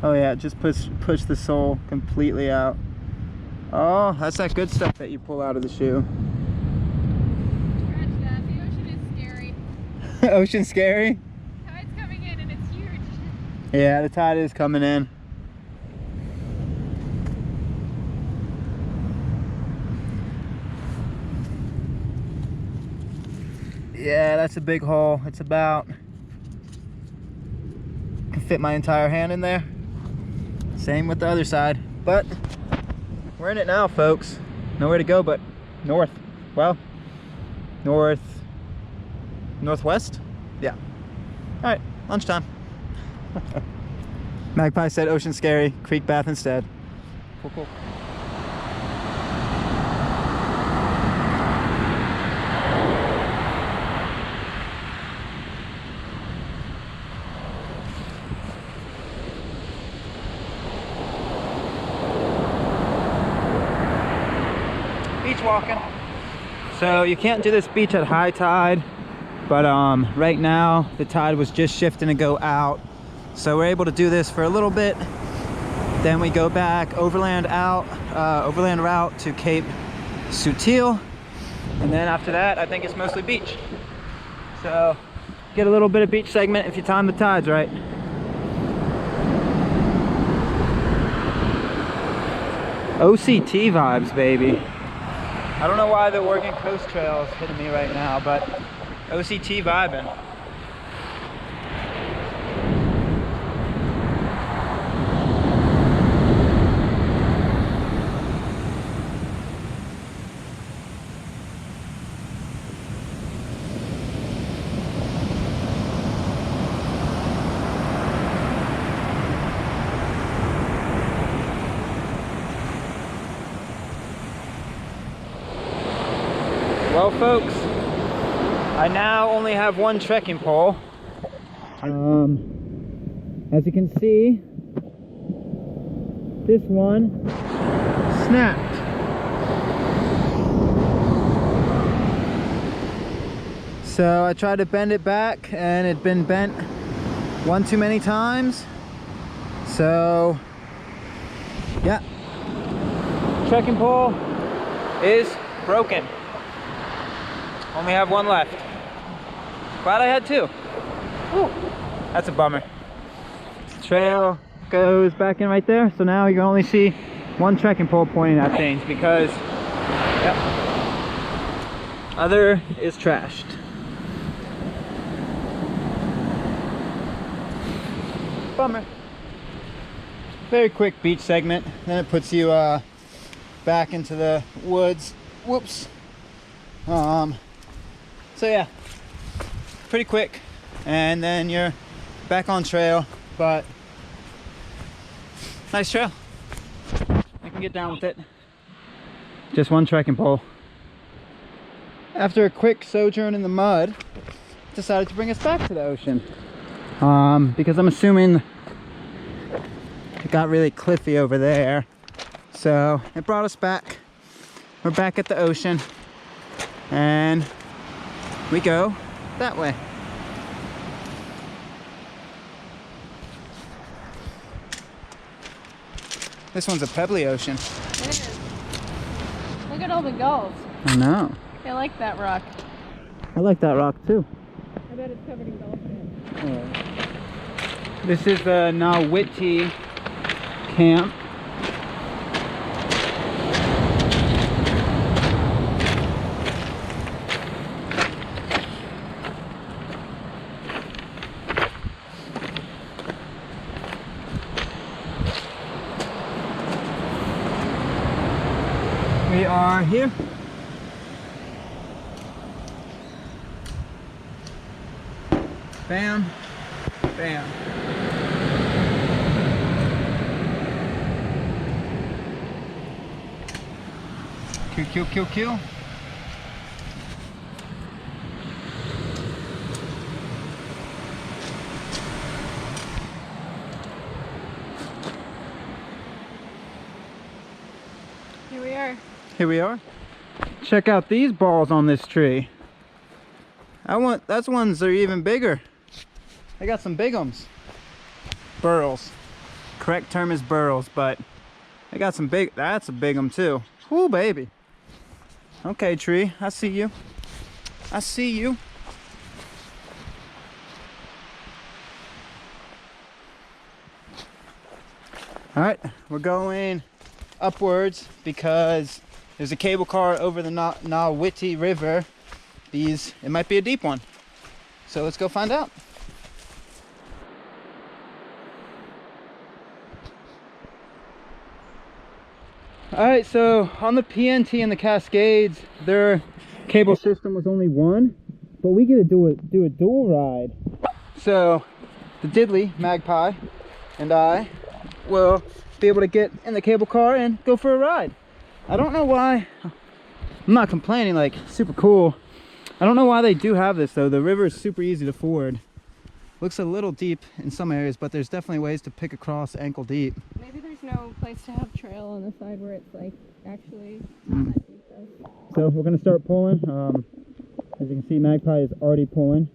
S1: Oh yeah, just push the sole completely out. Oh, that's that good stuff that you pull out of the shoe.
S2: Scratch that. The ocean is scary.
S1: Ocean's scary?
S2: Tide's coming in and it's huge.
S1: Yeah, the tide is coming in. Yeah, that's a big hole. It's about, can fit my entire hand in there. Same with the other side, but we're in it now, folks. Nowhere to go but north. Well, northwest. Yeah. All right, lunchtime. Magpie said ocean scary, creek bath instead. Cool, cool. Beach walking. So you can't do this beach at high tide, but right now the tide was just shifting to go out, so we're able to do this for a little bit. Then we go back overland route to Cape Sutil, and then after that I think it's mostly beach. So get a little bit of beach segment if you time the tides right. OCT vibes, baby. I don't know why the Oregon Coast Trail is hitting me right now, but OCT vibing. Well, folks, I now only have one trekking pole. As you can see, this one snapped. So I tried to bend it back and it'd been bent one too many times. So yeah, trekking pole is broken. Only have one left. Glad I had two. Ooh, that's a bummer. Trail goes back in right there, so now you can only see one trekking pole pointing at things because yep, other is trashed. Bummer. Very quick beach segment, then it puts you back into the woods. Whoops. So yeah, pretty quick, and then you're back on trail, but nice trail. I can get down with it. Just one trekking pole. After a quick sojourn in the mud, decided to bring us back to the ocean. Because I'm assuming it got really cliffy over there. So it brought us back. We're back at the ocean, and we go that way. This one's a pebbly ocean.
S2: It is. Look at all the gulls.
S1: I know.
S2: I like that rock.
S1: I like that rock too.
S2: I bet it's covered in dolphins.
S1: This is the Nawiti camp. We are here. Bam, bam. Q. Here we are. Check out these balls on this tree. That's ones that are even bigger. I got some big ones. Burls. Correct term is burls, but I got some big, that's a big one too. Whoo, baby. Okay, tree, I see you. I see you. All right, we're going upwards because there's a cable car over the Nawiti River. It might be a deep one. So let's go find out. All right, so on the PNT and the Cascades, they're cable system was only one, but we get to do a dual ride. So the Diddley Magpie and I will be able to get in the cable car and go for a ride. I don't know why. I'm not complaining, like super cool. I don't know why they do have this though. The river is super easy to ford. Looks a little deep in some areas, but there's definitely ways to pick across ankle deep.
S2: Maybe there's no place to have trail on the side where it's like actually not that deep though.
S1: So we're gonna start pulling. As you can see, Magpie is already pulling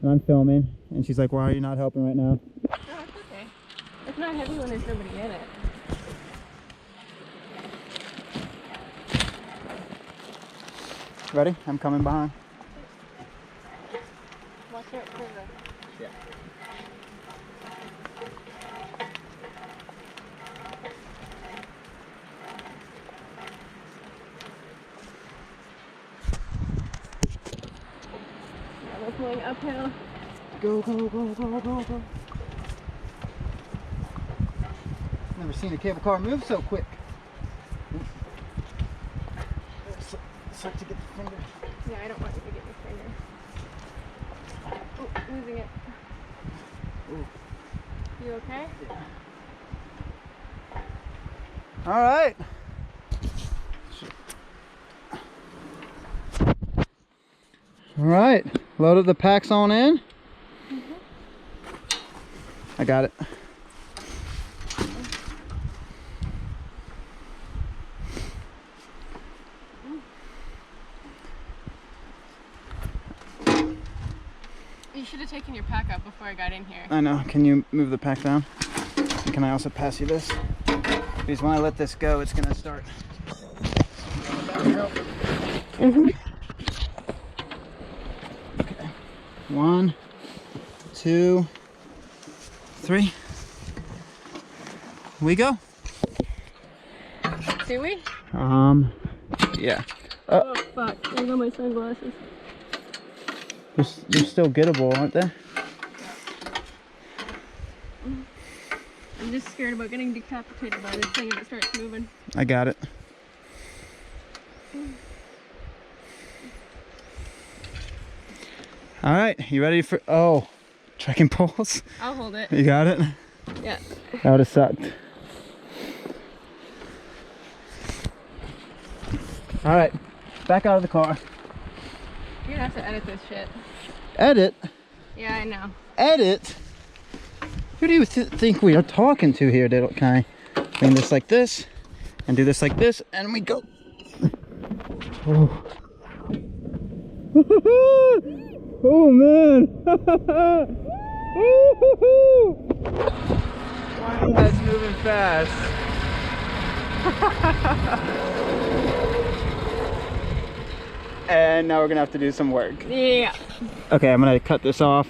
S1: and I'm filming, and she's like, why are you not helping right now?
S2: No, it's okay. It's not heavy when there's nobody in it.
S1: Ready? I'm coming behind.
S2: Watch out for the...
S1: Yeah.
S2: Yeah, we're pulling uphill.
S1: Go, go, go, go, go, go. Never seen a cable car move so quick. Start to get the finger.
S2: Yeah, I don't want you to get your finger. Oh, losing it.
S1: Ooh.
S2: You okay?
S1: Yeah. All right. All right. Loaded the packs on in. I got it.
S2: You should have taken your pack up before I got in here.
S1: I know. Can you move the pack down? And can I also pass you this? Because when I let this go, it's gonna start.
S2: Mm-hmm.
S1: Okay. 1, 2, 3. We go.
S2: Do we?
S1: Yeah.
S2: Oh fuck! There go my sunglasses.
S1: They're still gettable, aren't they?
S2: I'm just scared about getting decapitated by this thing if it starts moving.
S1: I got it. All right, you ready for, oh, trekking poles?
S2: I'll hold it.
S1: You got it?
S2: Yeah.
S1: That would have sucked. All right, back out of the car.
S2: You're gonna have to edit this shit.
S1: Edit?
S2: Yeah, I know.
S1: Edit? Who do you think we are talking to here? Can I clean this like this and do this like this and we go? Oh, oh man! Wow, that's moving fast. And now we're gonna have to do some work.
S2: Yeah.
S1: Okay, I'm gonna cut this off.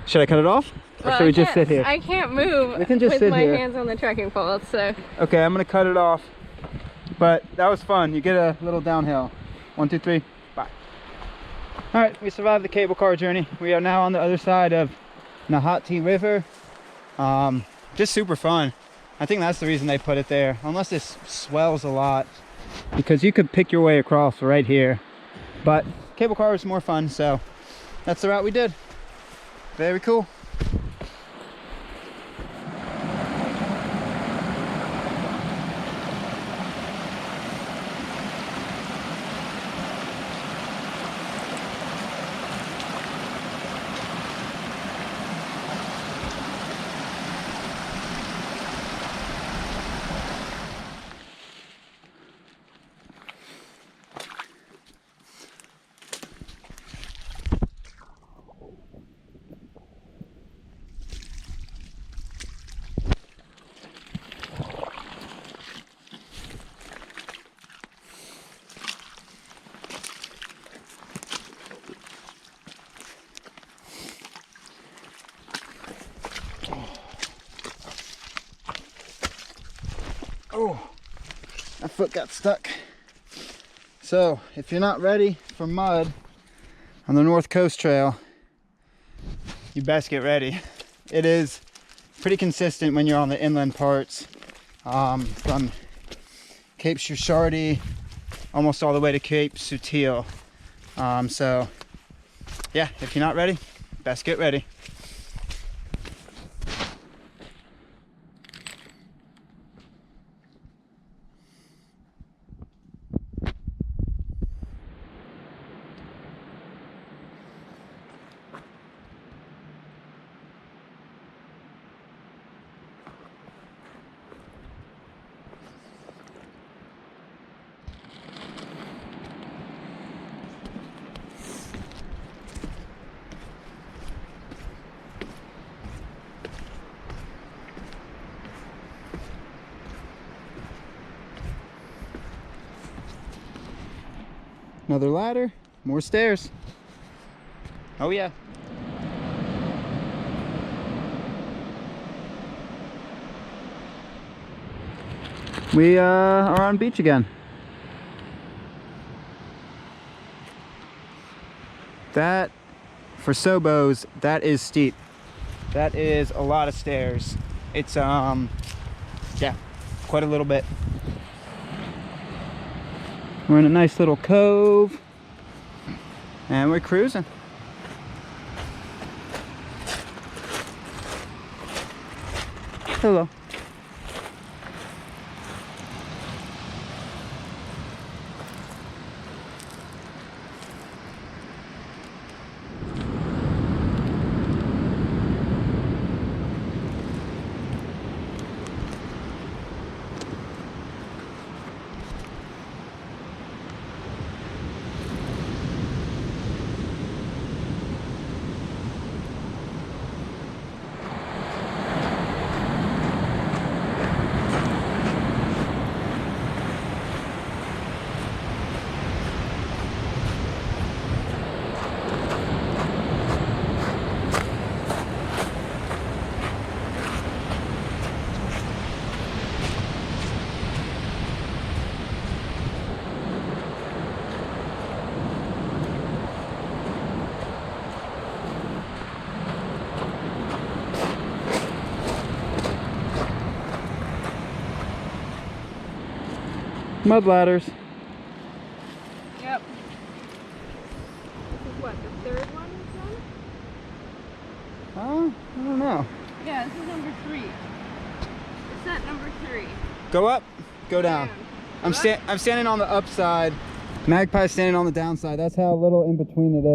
S1: Should I cut it off? Or
S2: Well,
S1: should we just sit here?
S2: I can't move
S1: We can just
S2: with
S1: sit
S2: my
S1: here.
S2: hands on the trekking pole, so.
S1: Okay, I'm gonna cut it off. But that was fun. You get a little downhill. 1, 2, 3, bye. All right, we survived the cable car journey. We are now on the other side of Niasin River. Just super fun. I think that's the reason they put it there, unless this swells a lot, because you could pick your way across right here. But cable car was more fun, so that's the route we did. Very cool. Oh, my foot got stuck. So if you're not ready for mud on the North Coast Trail, you best get ready. It is pretty consistent when you're on the inland parts, from Cape Shusharty almost all the way to Cape Sutil. So yeah, if you're not ready, best get ready. Another ladder, more stairs. Oh yeah. We are on beach again. That, for Sobos, that is steep. That is a lot of stairs. It's yeah, quite a little bit. We're in a nice little cove and we're cruising. Hello. Mud ladders.
S2: Yep. This is what, the third one we've done?
S1: I don't know.
S2: Yeah, this is number 3. It's at number 3.
S1: Go up, go down. I'm standing on the upside. Magpie's standing on the downside. That's how little in between it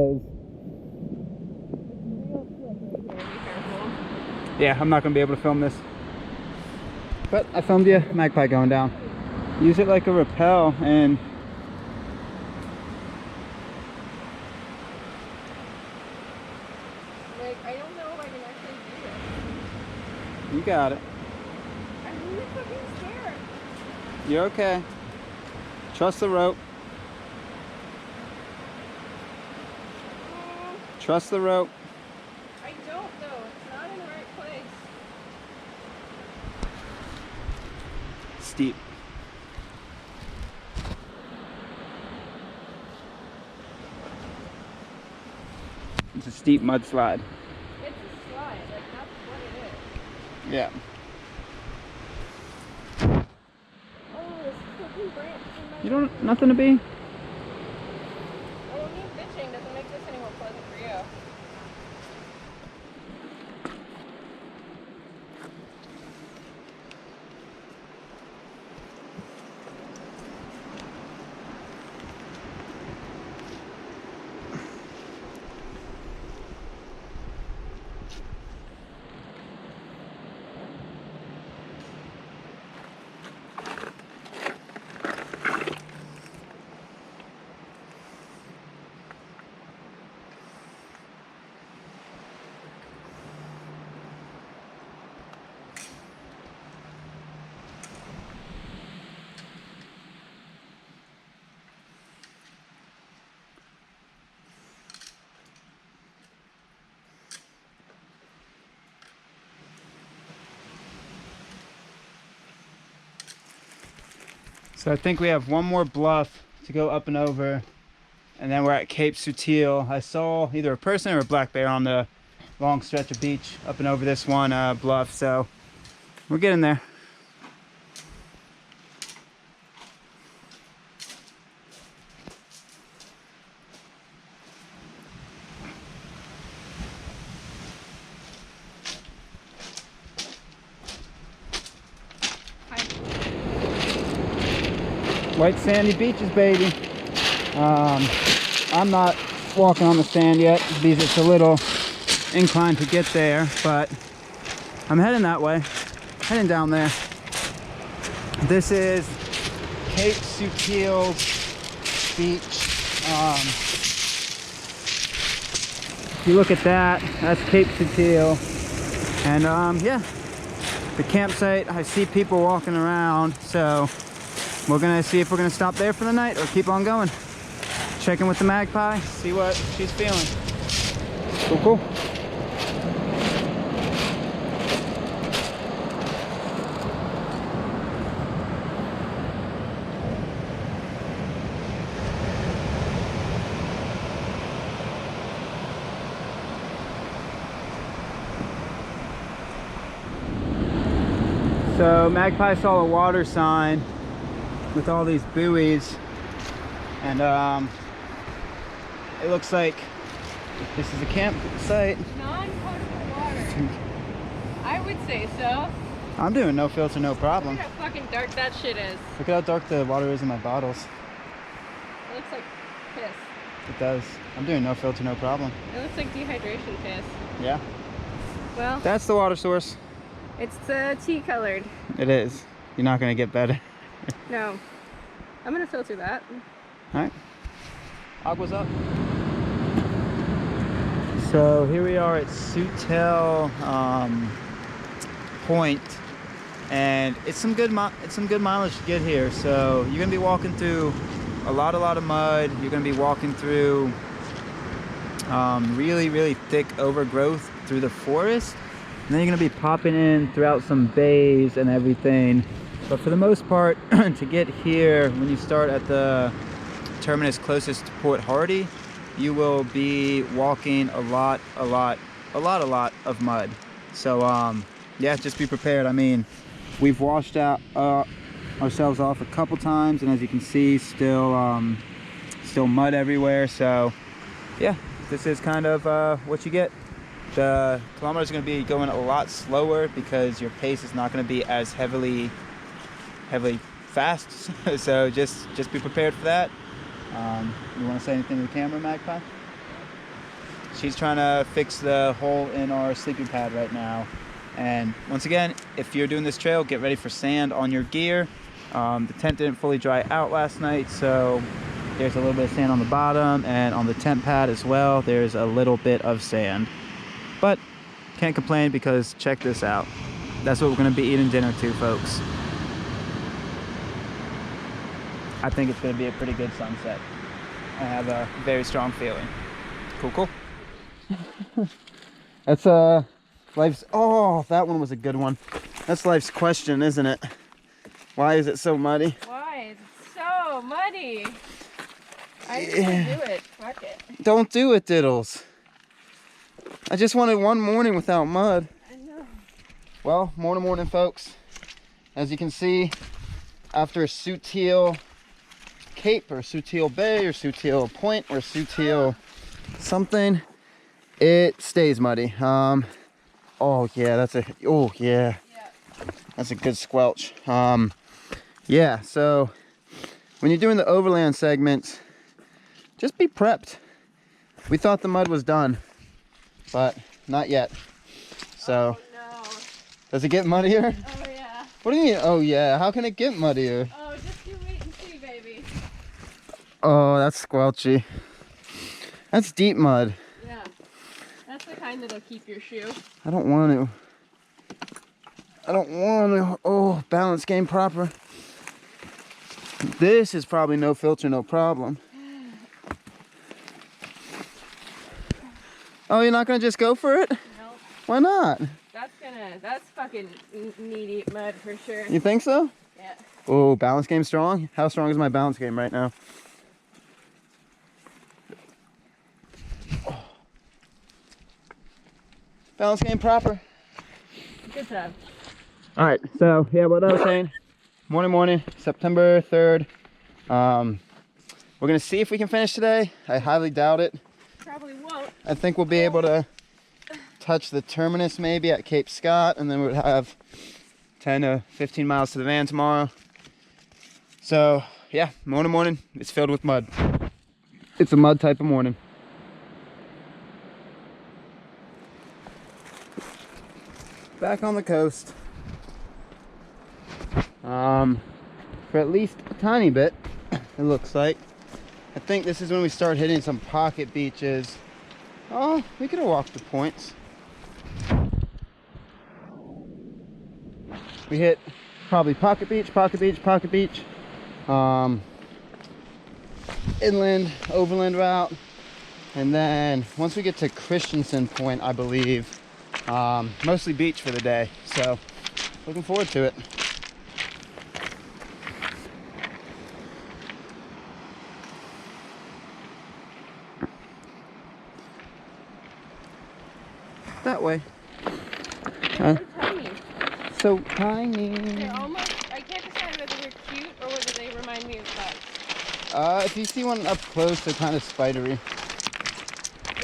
S1: is. Yeah, I'm not gonna be able to film this. But I filmed you, Magpie going down. Use it like a rappel and
S2: like, I don't know if I can actually do it.
S1: you got it.
S2: I'm really fucking scared.
S1: You're okay. Trust the rope. Trust the rope.
S2: I don't though. It's not in the right place.
S1: Steep. It's a steep mudslide.
S2: It's a slide, like that's what it is.
S1: Yeah.
S2: Oh, this fucking branch in my
S1: You don't, nothing to be?
S2: I don't need bitching. Doesn't make this any more pleasant for you.
S1: So I think we have one more bluff to go up and over, and then we're at Cape Sutil. I saw either a person or a black bear on the long stretch of beach up and over this one bluff, so we're getting there. White sandy beaches, baby. I'm not walking on the sand yet because it's a little inclined to get there, but I'm heading that way, heading down there. This is Cape Sutil Beach. If you look at that, that's Cape Sutil. And yeah, the campsite, I see people walking around, so we're gonna see if we're gonna stop there for the night or keep on going. Check in with the magpie, see what she's feeling. Cool, cool. So Magpie saw a water sign with all these buoys, and it looks like this is a campsite.
S2: Non-potable water. I would say so.
S1: I'm doing no filter, no problem.
S2: Look at how fucking dark that shit is.
S1: Look at how dark the water is in my bottles.
S2: It looks like piss.
S1: It does. I'm doing no filter, no problem.
S2: It looks like dehydration piss.
S1: Yeah.
S2: Well,
S1: That's the water source.
S2: it's tea colored.
S1: It is. You're not gonna get better.
S2: No. I'm gonna filter that.
S1: Alright. Agua's up. So here we are at Sutil Point, and it's some good mileage to get here. So you're gonna be walking through a lot of mud. You're gonna be walking through really thick overgrowth through the forest, and then you're gonna be popping in throughout some bays and everything. But for the most part, to get here, when you start at the terminus closest to Port Hardy, you will be walking a lot of mud. So yeah, just be prepared. I mean, we've washed out ourselves off a couple times, and as you can see, still mud everywhere. So yeah, this is kind of what you get. The kilometers are going to be going a lot slower because your pace is not going to be as heavily fast. So just be prepared for that. You want to say anything to the camera, Magpie? She's trying to fix the hole in our sleeping pad right now. And once again, if you're doing this trail, get ready for sand on your gear. The tent didn't fully dry out last night, so there's a little bit of sand on the bottom, and on the tent pad as well, there's a little bit of sand. But can't complain because check this out. That's what we're going to be eating dinner to, folks. I think it's going to be a pretty good sunset. I have a very strong feeling. Cool. That's life's, oh, that one was a good one. That's life's question, isn't it? Why is it so muddy?
S2: Why is it so muddy? I just want to do it. Fuck it.
S1: Don't do it, Diddles. I just wanted one morning without mud.
S2: I know.
S1: Well, morning, folks. As you can see, after Sutil Cape or Sutil Bay or Sutil Point or Sutil something, it stays muddy. Oh yeah, that's a good squelch. Yeah, so when you're doing the overland segments, just be prepped. We thought the mud was done, but not yet. So
S2: Oh, no.
S1: does it get muddier?
S2: Oh yeah.
S1: What do you mean, oh yeah? How can it get muddier?
S2: Oh, just you wait and see, baby.
S1: Oh, that's squelchy. That's deep mud.
S2: Yeah. That's the kind that'll keep your shoe.
S1: I don't want to. Oh, balance game proper. This is probably no filter, no problem. Oh, you're not gonna just go for it?
S2: Nope.
S1: Why not?
S2: That's fucking knee-deep mud for sure.
S1: You think so?
S2: Yeah.
S1: Oh, balance game strong? How strong is my balance game right now? Oh. Balance game proper.
S2: Good job.
S1: All right, so yeah, what I was saying, morning, September 3rd. We're gonna see if we can finish today. I highly doubt it.
S2: Probably won't.
S1: I think we'll be able to touch the terminus maybe at Cape Scott, and then we'll have 10 to 15 miles to the van tomorrow. So yeah, morning. It's filled with mud. It's a mud type of morning. Back on the coast. For at least a tiny bit, it looks like. I think this is when we start hitting some pocket beaches. Oh, we could have walked the points. We hit probably pocket beach, inland, overland route, and then once we get to Christensen Point, I believe, mostly beach for the day. So looking forward to it. That way.
S2: They're so tiny.
S1: So tiny.
S2: They're almost, I can't decide whether they're cute or whether they remind me of bugs.
S1: If you see one up close, they're kind of spidery.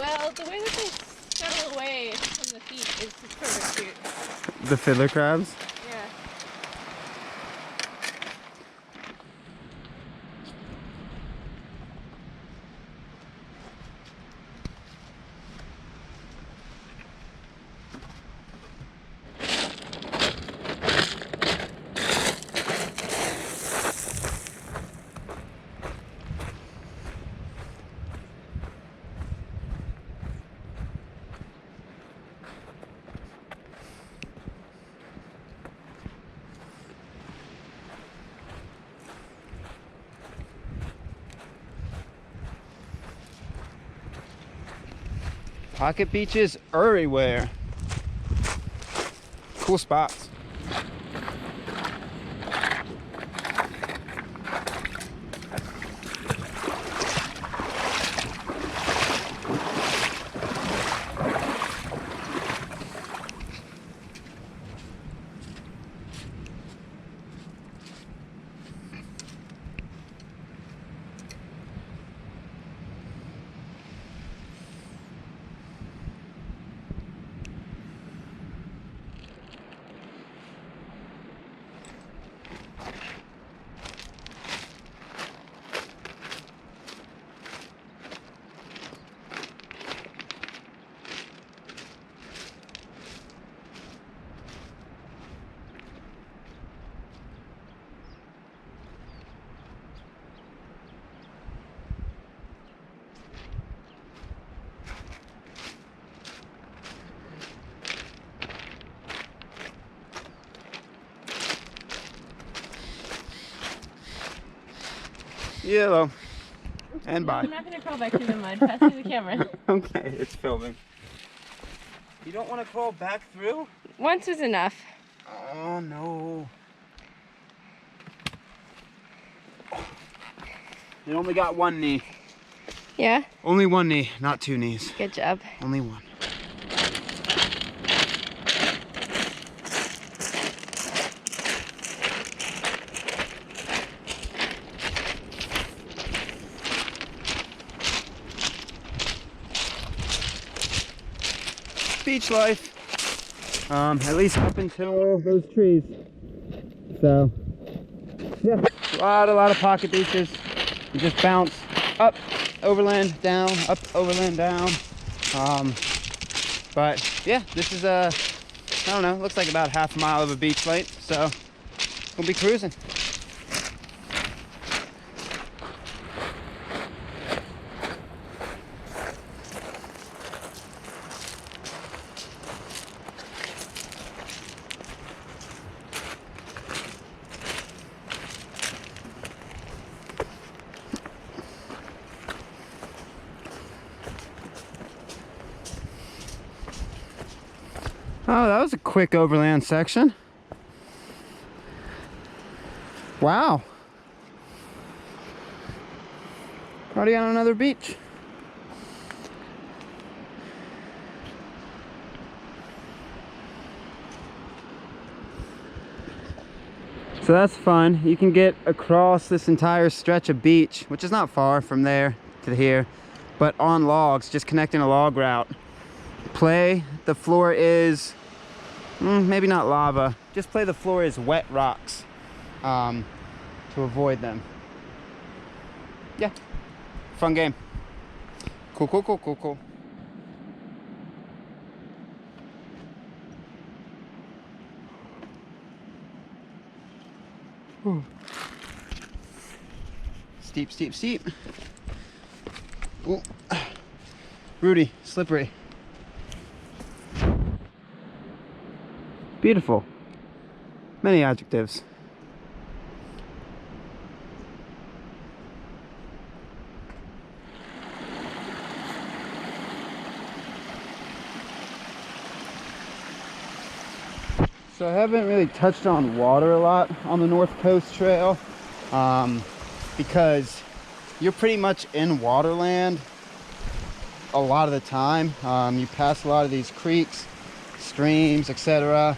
S2: Well, the way that they scuttle away from the feet is sort of cute.
S1: The fiddler crabs?
S2: Yeah.
S1: Pocket beaches everywhere. Cool spots. Yellow. And bye.
S2: I'm not going to crawl back through the mud. Pass me the camera.
S1: Okay, it's filming. You don't want to crawl back through?
S2: Once was enough.
S1: Oh no. You only got one knee.
S2: Yeah?
S1: Only one knee, not two knees.
S2: Good job.
S1: Only one. Beach life, at least up until those trees. So, yeah, a lot of pocket beaches. You just bounce up, overland, down, up, overland, down. But yeah, this is I don't know, looks like about half a mile of a beach light. So, we'll be cruising. Oh, that was a quick overland section. Wow. Already on another beach. So that's fun. You can get across this entire stretch of beach, which is not far from there to here, but on logs, just connecting a log route. Play, the floor is maybe not lava, just play the floor is wet rocks to avoid them. yeah, fun game. Cool, cool, cool, cool, cool. Whew. Steep, steep, steep. Ooh. Rudy, slippery. Beautiful. Many adjectives. So I haven't really touched on water a lot on the North Coast Trail because you're pretty much in waterland a lot of the time. You pass a lot of these creeks, streams, etc.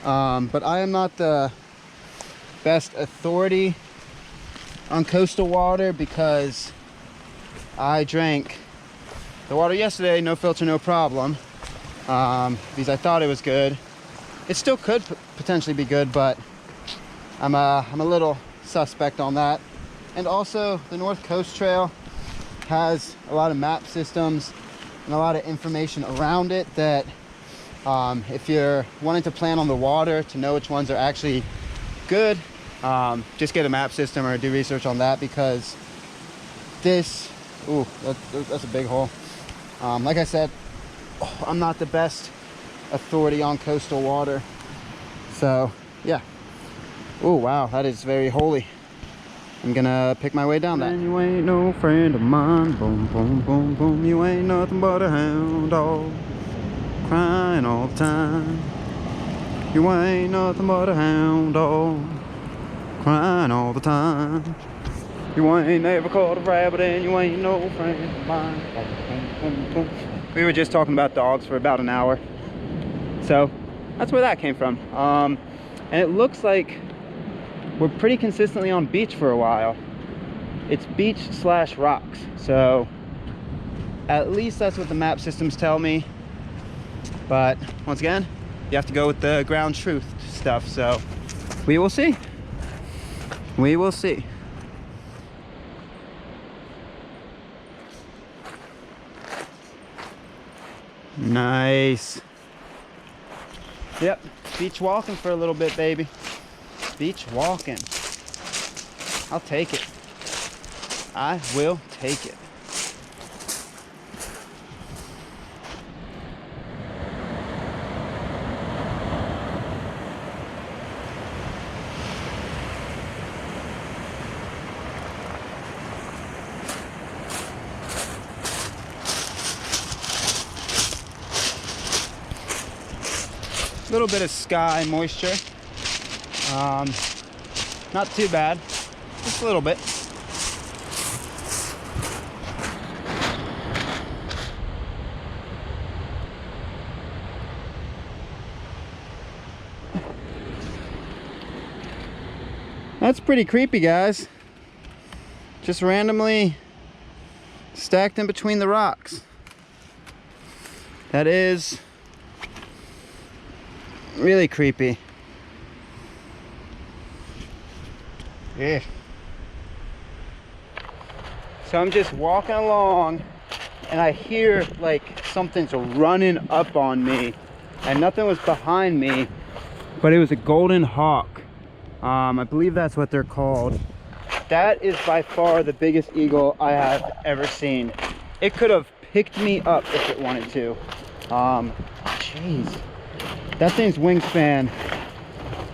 S1: But I am not the best authority on coastal water because I drank the water yesterday, no filter, no problem, because I thought it was good. It still could potentially be good, but I'm a little suspect on that. And also, the North Coast Trail has a lot of map systems and a lot of information around it that if you're wanting to plan on the water to know which ones are actually good, just get a map system or do research on that, because this, ooh, that's a big hole. Like I said, I'm not the best authority on coastal water, so yeah. Oh wow, that is very holy. I'm gonna pick my way down that. You ain't no friend of mine, boom boom boom boom. You ain't nothing but a hound dog, crying all the time. You ain't nothing but a hound dog, crying all the time. You ain't never caught a rabbit and you ain't no friend of mine. Boom, boom, boom. We were just talking about dogs for about an hour. So that's where that came from. And it looks like we're pretty consistently on beach for a while. It's beach / rocks. So at least that's what the map systems tell me. But once again, you have to go with the ground truth stuff. So we will see. We will see. Nice. Yep, beach walking for a little bit, baby. Beach walking. I'll take it. I will take it. A little bit of sky moisture, not too bad, just a little bit. That's pretty creepy, guys. Just randomly stacked in between the rocks. That is really creepy. Yeah. So I'm just walking along and I hear like something's running up on me, and nothing was behind me, but it was a golden hawk. I believe that's what they're called. That is by far the biggest eagle I have ever seen. It could have picked me up if it wanted to. Jeez. That thing's wingspan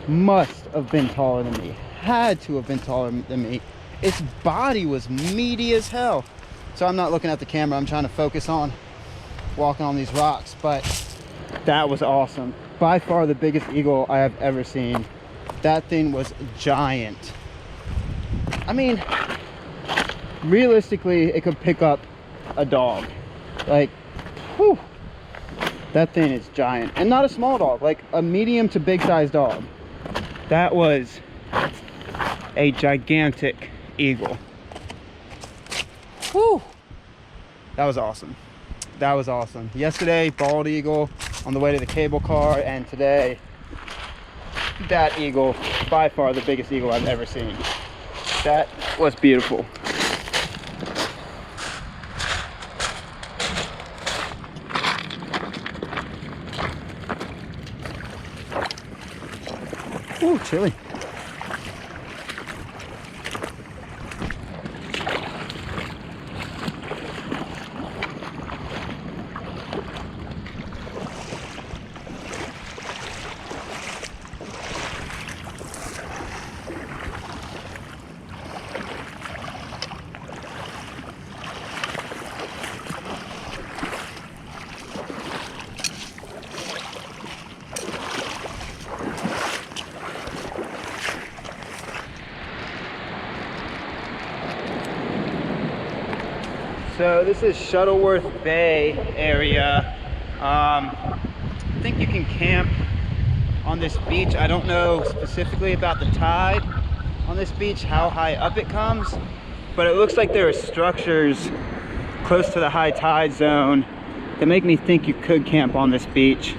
S1: must have been taller than me. Had to have been taller than me. Its body was meaty as hell. So I'm not looking at the camera. I'm trying to focus on walking on these rocks. But that was awesome. By far the biggest eagle I have ever seen. That thing was giant. I mean, realistically, it could pick up a dog. Like, whew. That thing is giant, and not a small dog, like a medium to big size dog. That was a gigantic eagle. Whew. That was awesome. That was awesome. Yesterday, bald eagle on the way to the cable car, and today, that eagle, by far the biggest eagle I've ever seen. That was beautiful. chilly. So this is Shuttleworth Bay area. I think you can camp on this beach. I don't know specifically about the tide on this beach, how high up it comes, but it looks like there are structures close to the high tide zone that make me think you could camp on this beach.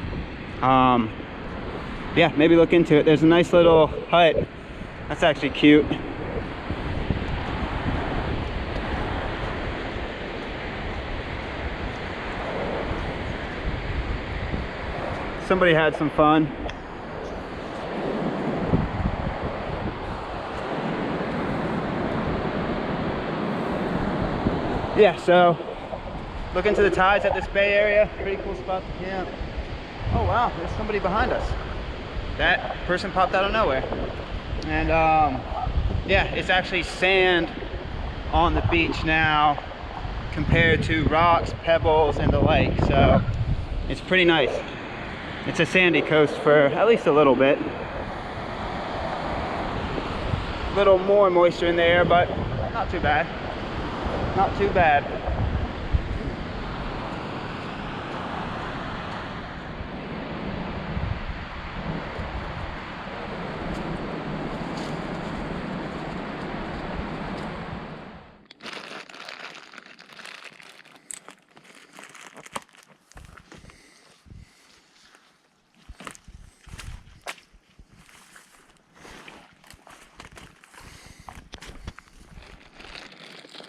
S1: Yeah, maybe look into it. There's a nice little hut. That's actually cute. Somebody had some fun. Yeah, so look into the tides at this bay area. Pretty cool spot to camp. Oh wow, there's somebody behind us. That person popped out of nowhere. And yeah, it's actually sand on the beach now compared to rocks, pebbles, and the lake. So it's pretty nice. It's a sandy coast for at least a little bit. A little more moisture in the air, but not too bad. Not too bad.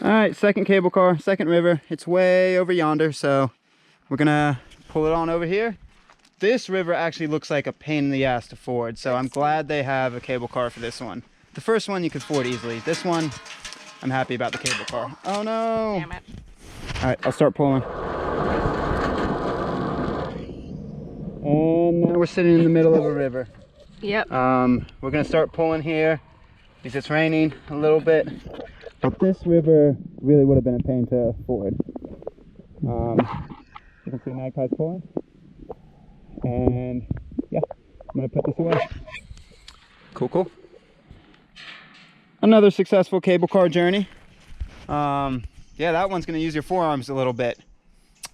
S1: All right, second cable car, second river. It's way over yonder, so we're gonna pull it on over here. This river actually looks like a pain in the ass to ford, so I'm glad they have a cable car for this one. The first one you could ford easily. This one, I'm happy about the cable car. Oh no!
S2: Damn it.
S1: All right, I'll start pulling. And now we're sitting in the middle of a river.
S2: Yep.
S1: We're gonna start pulling here because it's raining a little bit. But this river really would have been a pain to ford. You can see magpies pulling. And yeah, I'm gonna put this away. Cool, cool. Another successful cable car journey. Yeah, that one's gonna use your forearms a little bit,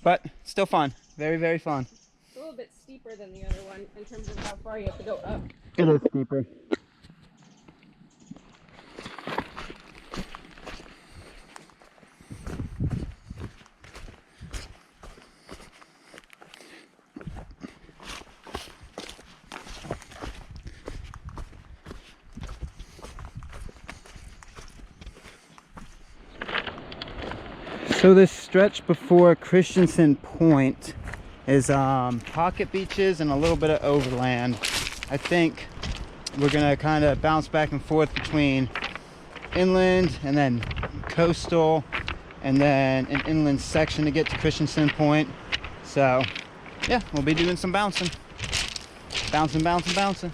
S1: but still fun. Very, very fun.
S2: It's a little bit steeper than the other one in terms of how far you have to go up.
S1: It is steeper. So this stretch before Christensen Point is pocket beaches and a little bit of overland. I think we're gonna kind of bounce back and forth between inland and then coastal and then an inland section to get to Christensen Point. So yeah, we'll be doing some bouncing. Bouncing, bouncing, bouncing.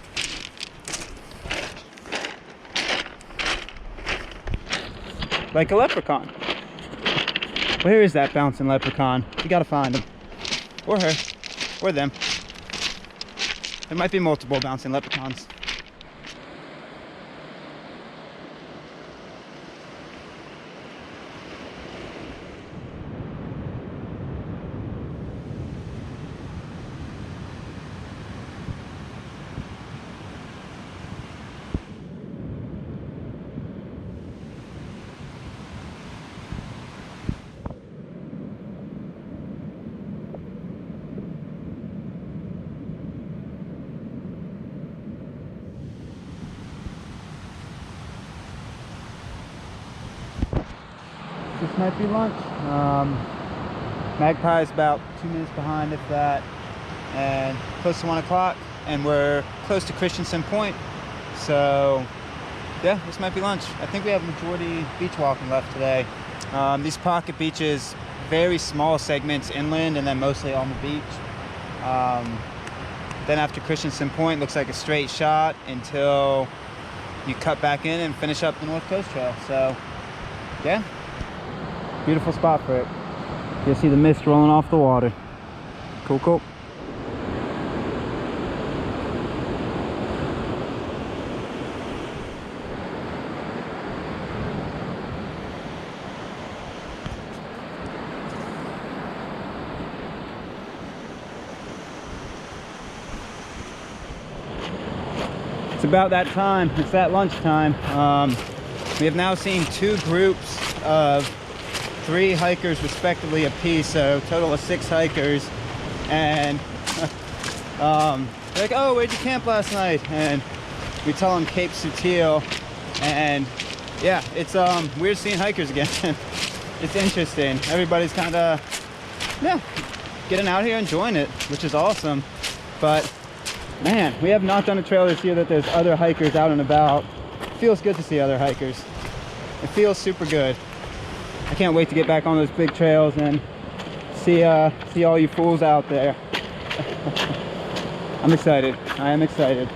S1: Like a leprechaun. Where is that bouncing leprechaun? You gotta find him. Or her. Or them. There might be multiple bouncing leprechauns. This might be lunch. Magpie's about 2 minutes behind, if that, and close to 1 o'clock, and we're close to Christensen Point. So yeah, this might be lunch. I think we have majority beach walking left today. These pocket beaches, very small segments inland and then mostly on the beach. Then after Christensen Point, looks like a straight shot until you cut back in and finish up the North Coast Trail. So yeah, beautiful spot for it. You'll see the mist rolling off the water. Cool, cool. It's about that time. It's that lunchtime. We have now seen 2 groups of 3 hikers respectively apiece, so total of 6 hikers. And they're like, oh, where'd you camp last night? And we tell them Cape Sutil. And yeah, it's weird seeing hikers again. It's interesting. Everybody's kind of, yeah, getting out here, enjoying it, which is awesome. But man, we have not done a trail this year that there's other hikers out and about. It feels good to see other hikers. It feels super good. I can't wait to get back on those big trails and see all you fools out there. I'm excited. I am excited.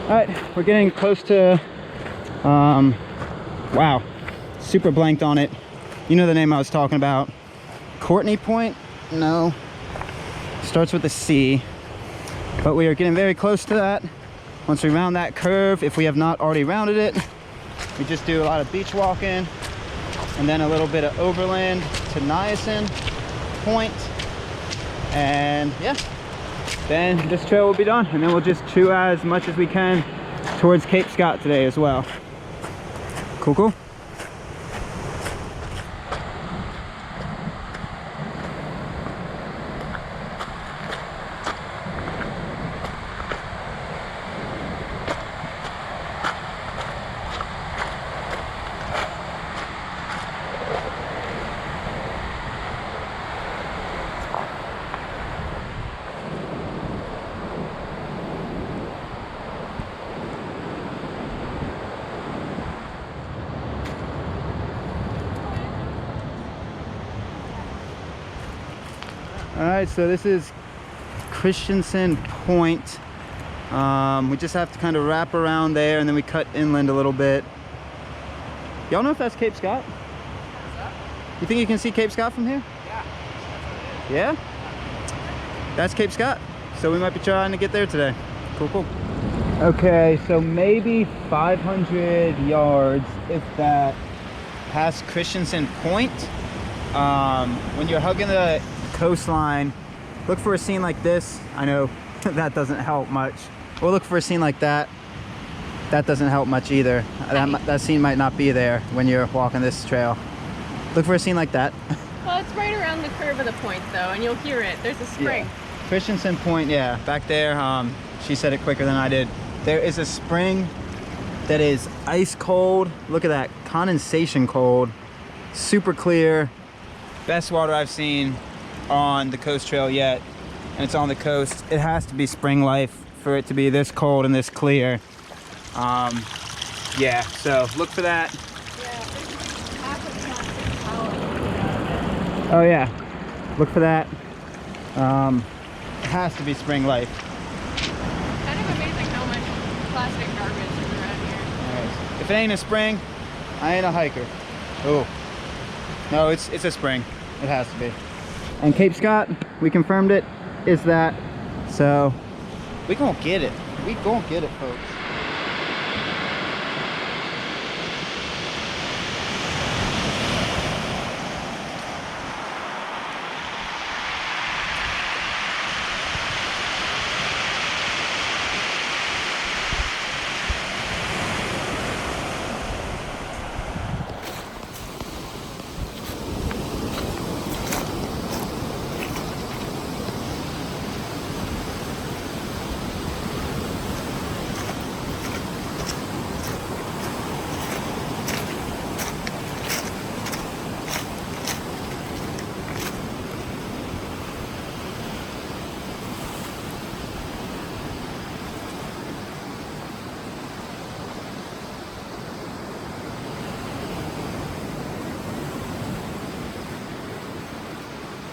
S1: All right, we're getting close to, wow, super blanked on it. You know the name I was talking about. Courtney Point? No. Starts with a C. But we are getting very close to that. Once we round that curve, if we have not already rounded it, we just do a lot of beach walking and then a little bit of overland to Niasin Point. And yeah, then this trail will be done. And then we'll just chew as much as we can towards Cape Scott today as well. Cool, cool. All right, so this is Christensen Point. We just have to kind of wrap around there and then we cut inland a little bit. Y'all know if that's Cape Scott? You think you can see Cape Scott from here?
S3: Yeah.
S1: Yeah? That's Cape Scott. So we might be trying to get there today. Cool, cool. Okay, so maybe 500 yards, if that, past Christensen Point. When you're hugging the coastline, look for a scene like this. I know that doesn't help much. We'll look for a scene like that. That doesn't help much either. That scene might not be there when you're walking this trail. Look for a scene like that.
S2: Well, it's right around the curve of the point though, and you'll hear it. There's a spring.
S1: Yeah. Christensen Point, yeah, back there. She said it quicker than I did. There is a spring that is ice cold. Look at that, condensation cold. Super clear. Best water I've seen on the coast trail yet, and it's on the coast. It has to be spring life for it to be this cold and this clear. Yeah, so look for that. Oh yeah, look for that. It has to be spring life.
S2: Kind of amazing how much plastic garbage is around here.
S1: Right. If it ain't a spring, I ain't a hiker. Oh, no, it's a spring. It has to be. And Cape Scott, we confirmed it, is that. So we gonna get it. We gonna get it, folks.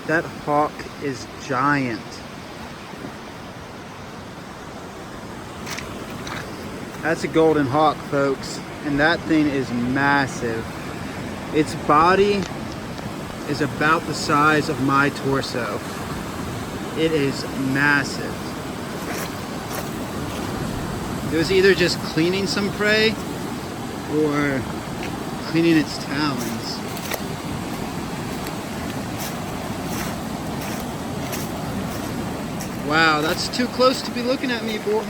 S1: That hawk is giant. That's a golden hawk, folks, and that thing is massive. Its body is about the size of my torso. It is massive. It was either just cleaning some prey or cleaning its talons. Wow, that's too close to be looking at me, boy.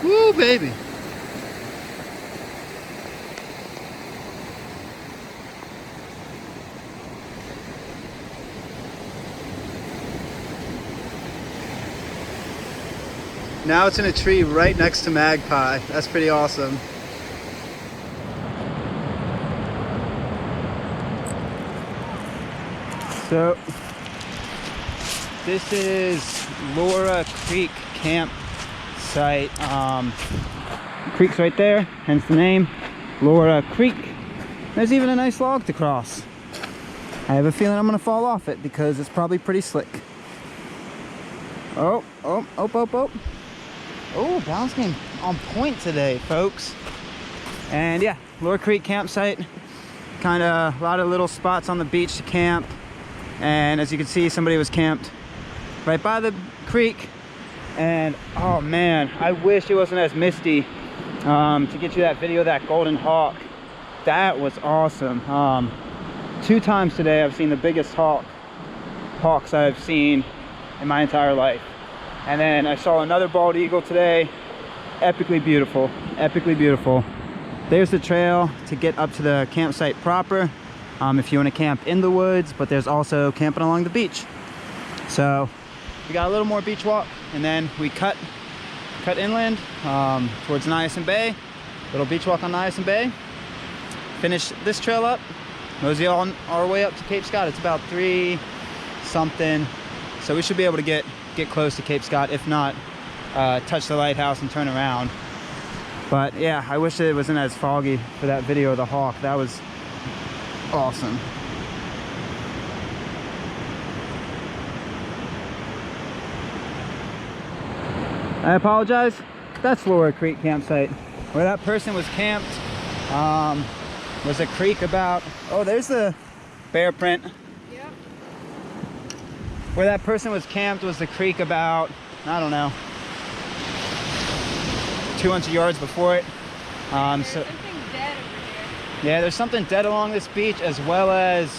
S1: Woo, baby. Now it's in a tree right next to Magpie. That's pretty awesome. So, this is Laura Creek campsite. Creek's right there, hence the name, Laura Creek. There's even a nice log to cross. I have a feeling I'm gonna fall off it because it's probably pretty slick. Oh, oh, oh, oh, oh. Oh, balance game on point today, folks. And yeah, Laura Creek campsite. Kind of a lot of little spots on the beach to camp. And as you can see, somebody was camped right by the creek. And oh man, I wish it wasn't as misty to get you that video of that golden hawk. That was awesome. 2 times today I've seen the biggest hawks I've seen in my entire life. And then I saw another bald eagle today. Epically beautiful, epically beautiful. There's the trail to get up to the campsite proper. If you want to camp in the woods, but there's also camping along the beach. So we got a little more beach walk, and then we cut inland towards Niasin Bay. Little beach walk on Niasin Bay. Finish this trail up, mosey on our way up to Cape Scott. It's about 3 something, so we should be able to get close to Cape Scott. If not, touch the lighthouse and turn around. But yeah, I wish it wasn't as foggy for that video of the hawk. That was awesome. I apologize. That's Laura Creek campsite. Where that person was camped was a creek about, oh, there's the bear print. Yep. Where that person was camped was the creek about, I don't know, 200 yards before it. So yeah, there's something dead along this beach, as well as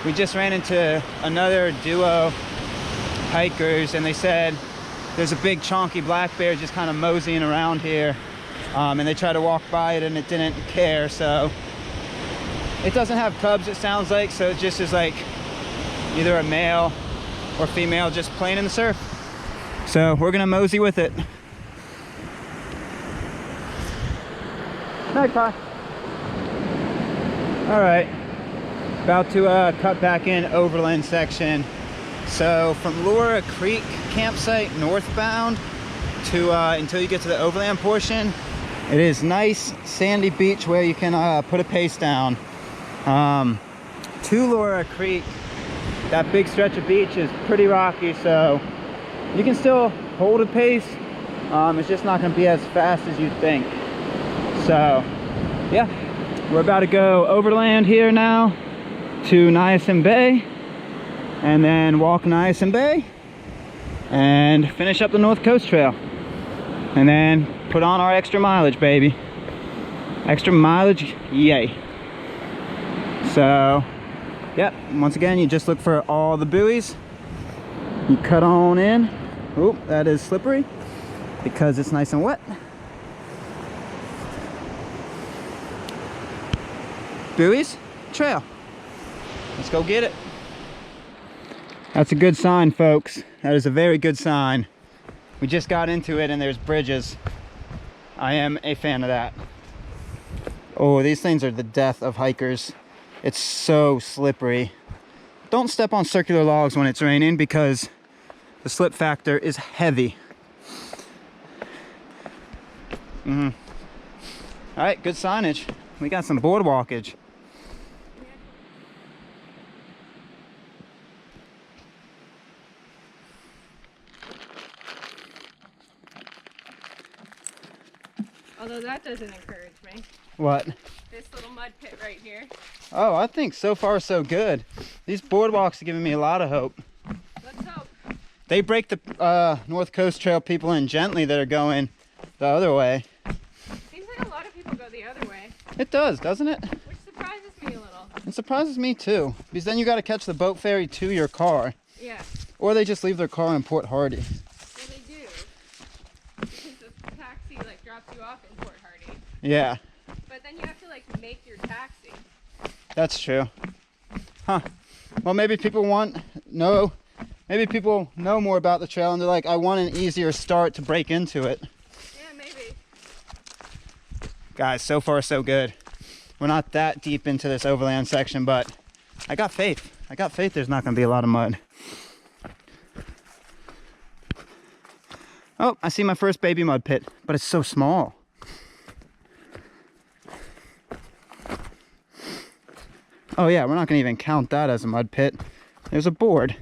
S1: we just ran into another duo hikers, and they said there's a big chonky black bear just kind of moseying around here, and they tried to walk by it and it didn't care. So it doesn't have cubs, it sounds like, so it just is like either a male or female just playing in the surf. So we're gonna mosey with it. Magpie. All right, about to cut back in Overland section. So from Laura Creek campsite northbound to until you get to the Overland portion, it is nice sandy beach where you can put a pace down. To Laura Creek, that big stretch of beach is pretty rocky, so you can still hold a pace. It's just not going to be as fast as you'd think. So yeah, we're about to go overland here now to Niasin Bay, and then walk Niasin Bay and finish up the North Coast Trail, and then put on our extra mileage, baby. Extra mileage, yay. So yep, once again, you just look for all the buoys, you cut on in. Oop, that is slippery because it's nice and wet. Buoys, trail. Let's go get it. That's a good sign, folks. That is a very good sign. We just got into it and there's bridges. I am a fan of that. Oh, these things are the death of hikers. It's so slippery. Don't step on circular logs when it's raining because the slip factor is heavy. All right, good signage. We got some boardwalkage.
S2: Although that doesn't encourage me.
S1: What?
S2: This little mud pit right here.
S1: Oh, I think so far so good. These boardwalks are giving me a lot of hope.
S2: Let's hope.
S1: They break the North Coast Trail people in gently that are going the other way.
S2: Seems like a lot of people go the other way.
S1: It does, doesn't it?
S2: Which surprises me a little.
S1: It surprises me too, because then you got to catch the boat ferry to your car.
S2: Yeah.
S1: Or they just leave their car in Port Hardy.
S2: Well, they do. Because the taxi like drops you off in Port Hardy.
S1: Yeah.
S2: But then you have to like make your taxi.
S1: That's true. Huh. Well, maybe people maybe people know more about the trail and they're like, I want an easier start to break into it.
S2: Yeah, maybe.
S1: Guys, so far so good. We're not that deep into this overland section, but I got faith. I got faith there's not going to be a lot of mud. Oh, I see my first baby mud pit, but it's so small. Oh yeah, we're not going to even count that as a mud pit. There's a board.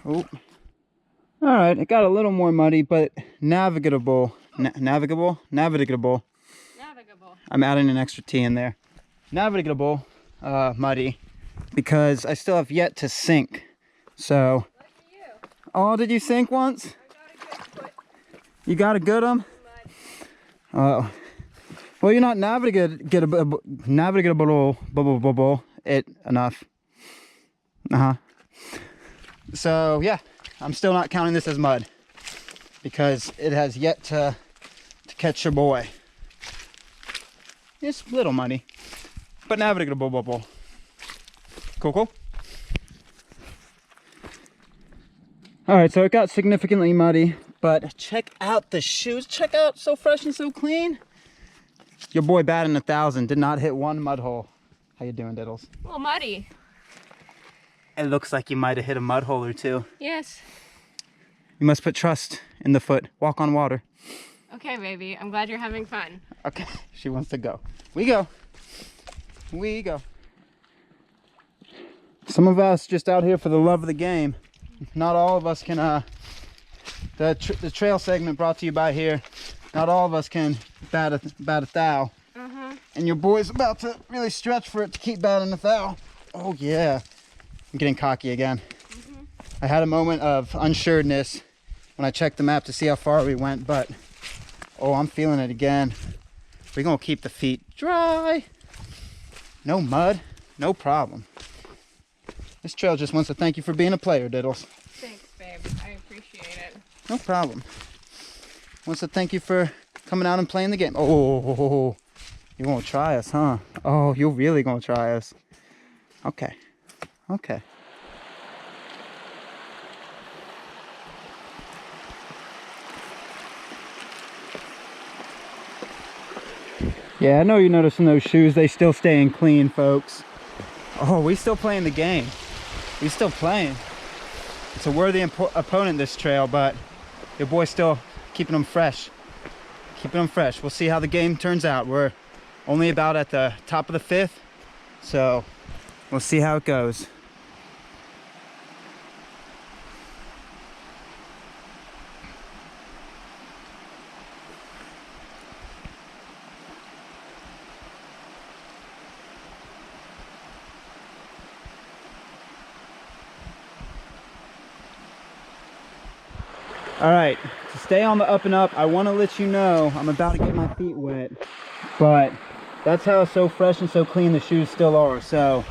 S1: Oh. All right, it got a little more muddy, but navigable. Navigable. I'm adding an extra T in there. Navigable, muddy, because I still have yet to sink. So.
S2: Lucky you.
S1: Oh, did you sink once?
S2: I got a good foot.
S1: You got a good one? Oh. Well, you're not navigable it enough. So yeah, I'm still not counting this as mud because it has yet to catch your boy. It's a little muddy, but navigable. Cool. All right, so it got significantly muddy, but check out the shoes. Check out, so fresh and so clean. Your boy batting 1,000, did not hit one mud hole. How you doing, Diddles?
S2: A little muddy.
S1: It looks like you might have hit a mud hole or two.
S2: Yes.
S1: You must put trust in the foot. Walk on water.
S2: Okay, baby. I'm glad you're having fun.
S1: Okay, she wants to go. We go. Some of us just out here for the love of the game. Not all of us can, the trail segment brought to you by here. Not all of us can bat a thou. And your boy's about to really stretch for it to keep batting a thou. Oh yeah. I'm getting cocky again. I had a moment of unsureness when I checked the map to see how far we went, but oh, I'm feeling it again. We're gonna keep the feet dry. No mud, no problem. This trail just wants to thank you for being a player, Diddles.
S2: Thanks, babe. I appreciate it.
S1: No problem. Wants to thank you for coming out and playing the game. Oh, you won't try us, huh? Oh, you're really gonna try us. Okay. Yeah, I know you're noticing those shoes. They still staying clean, folks. Oh, we still playing the game. We still playing. It's a worthy opponent, this trail, but your boy's still keeping them fresh. We'll see how the game turns out. We're only about at the top of the 5th, so we'll see how it goes. All right, to stay on the up and up, I want to let you know I'm about to get my feet wet, but that's how so fresh and so clean the shoes still are. So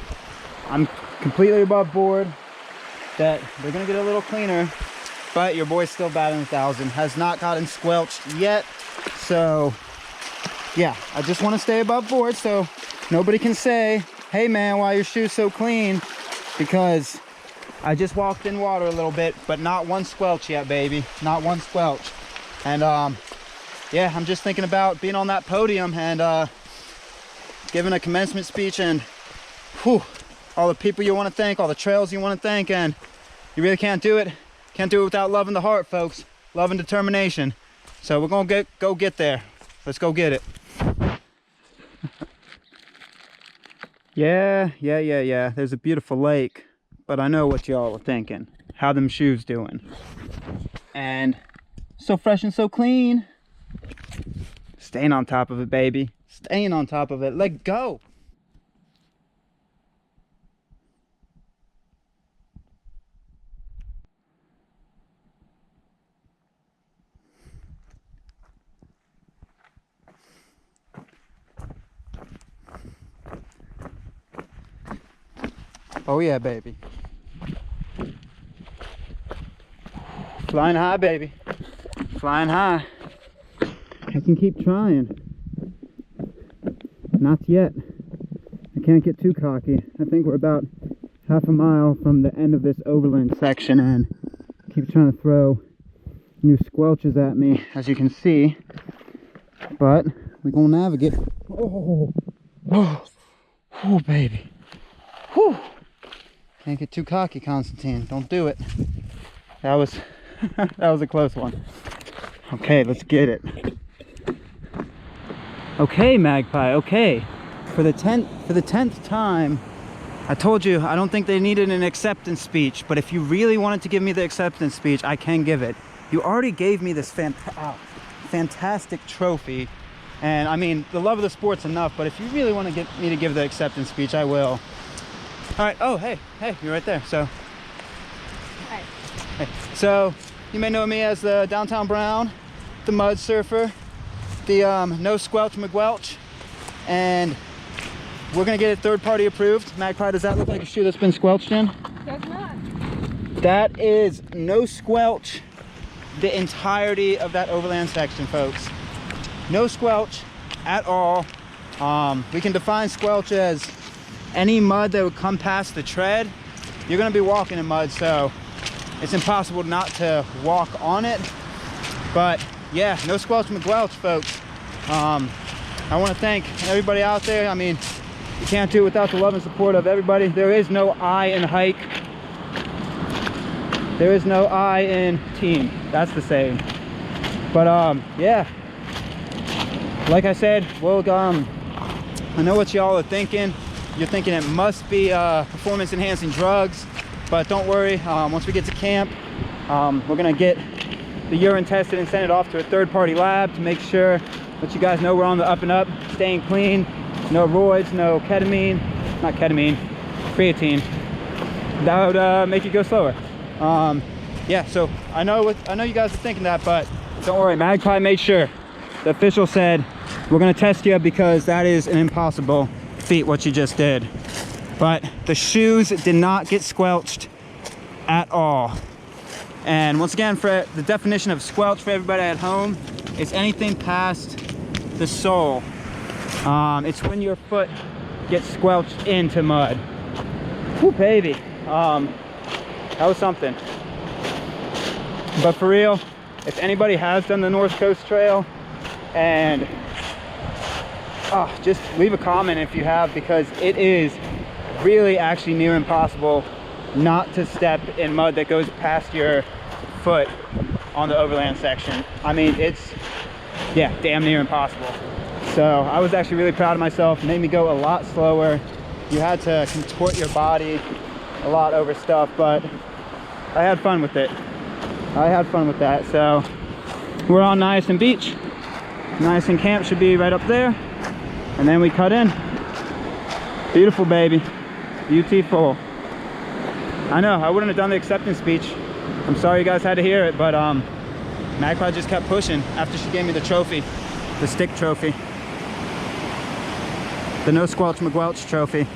S1: I'm completely above board that they're gonna get a little cleaner, but your boy's still batting 1,000, has not gotten squelched yet. So yeah, I just want to stay above board so nobody can say, hey man, why are your shoes so clean? Because I just walked in water a little bit, but not one squelch yet, baby. Not one squelch. And yeah, I'm just thinking about being on that podium and giving a commencement speech, and whew, all the people you want to thank, all the trails you want to thank, and you really can't do it. Can't do it without love in the heart, folks. Love and determination. So we're gonna go get there. Let's go get it. Yeah. There's a beautiful lake. But I know what y'all are thinking. how them shoes doing. And so fresh and so clean. Staying on top of it, baby. Staying on top of it. Let go. Oh yeah, baby. Flying high, baby. Flying high. I can keep trying. Not yet. I can't get too cocky. I think we're about half a mile from the end of this Overland section, and keep trying to throw new squelches at me, as you can see. But we're gonna navigate. Oh, oh, oh, baby. Whew. Can't get too cocky, Constantine. Don't do it. That was that was a close one. Okay, let's get it. Okay, Magpie. Okay, for the 10th time, I told you I don't think they needed an acceptance speech. But if you really wanted to give me the acceptance speech, I can give it. You already gave me this fantastic trophy, and I mean, the love of the sport's enough. But if you really want to get me to give the acceptance speech, I will. All right. Oh, hey, you're right there. So,
S2: Hi.
S1: hey. So you may know me as the Downtown Brown, the Mud Surfer, the no-squelch McGuelch, and we're gonna get it third-party approved. Magpie, does that look like a shoe that's been squelched in?
S2: Does not.
S1: That is no squelch the entirety of that Overland section, folks. No squelch at all. We can define squelch as any mud that would come past the tread. You're gonna be walking in mud, so it's impossible not to walk on it. But yeah, no squelch McGuelch, folks. I want to thank everybody out there. I mean, you can't do it without the love and support of everybody. There is no I in hike. There is no I in team. That's the saying. But yeah, like I said, well, I know what y'all are thinking. You're thinking it must be performance enhancing drugs, but don't worry. Once we get to camp, we're gonna get the urine tested and send it off to a third-party lab to make sure that you guys know we're on the up and up, staying clean, no roids, no ketamine, not ketamine, creatine. That would make you go slower. Yeah, so I know you guys are thinking that, but don't worry, Magpie made sure. The official said we're gonna test you because that is an impossible feat what you just did. But the shoes did not get squelched at all. And once again, for the definition of squelch for everybody at home, it's anything past the sole. It's when your foot gets squelched into mud. Whew, baby. That was something. But for real, if anybody has done the North Coast Trail, and just leave a comment if you have, because it is really actually near impossible not to step in mud that goes past your foot on the Overland section. I mean, it's, yeah, damn near impossible. So I was actually really proud of myself. It made me go a lot slower. You had to contort your body a lot over stuff, but I had fun with it. I had fun with that. So we're on Niasin Beach. Niasin Camp should be right up there. And then we cut in. Beautiful, baby. Beautiful. I know, I wouldn't have done the acceptance speech. I'm sorry you guys had to hear it, but Magpie just kept pushing after she gave me the trophy, the stick trophy, the no squelch McGuelch trophy.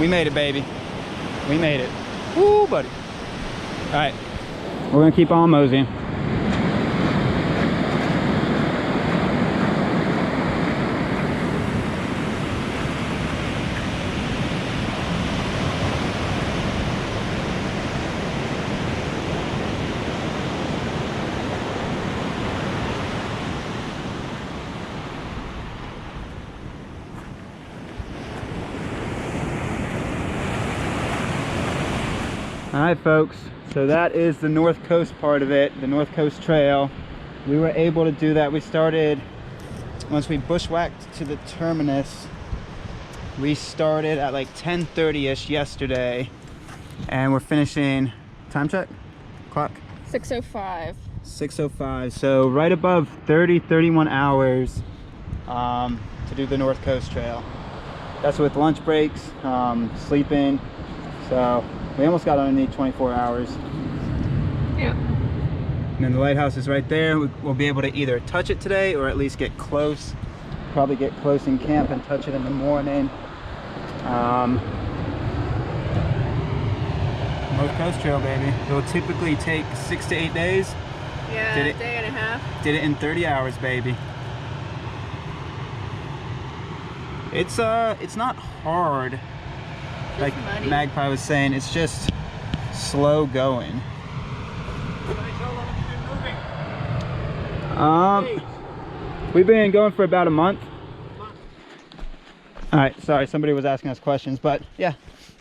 S1: We made it, baby. We made it. Woo, buddy. All right, we're gonna keep on moseying. All right, folks, so that is the North Coast part of it, the North Coast Trail. We were able to do that. We started, once we bushwhacked to the terminus, we started at like 10:30ish yesterday, And we're finishing, time check, clock?
S2: 6:05.
S1: 6:05, so right above 31 hours to do the North Coast Trail. That's with lunch breaks, sleeping, so we almost got underneath 24 hours.
S2: Yeah.
S1: And then the lighthouse is right there. We'll be able to either touch it today or at least get close. Probably get close in camp and touch it in the morning. North Coast Trail, baby. It will typically take 6 to 8 days.
S2: Yeah, a day and a half.
S1: Did it in 30 hours, baby. It's not hard.
S2: Just
S1: like
S2: muddy.
S1: Magpie was saying, it's just slow going. We've been going for about a month. All right, sorry, somebody was asking us questions, but yeah,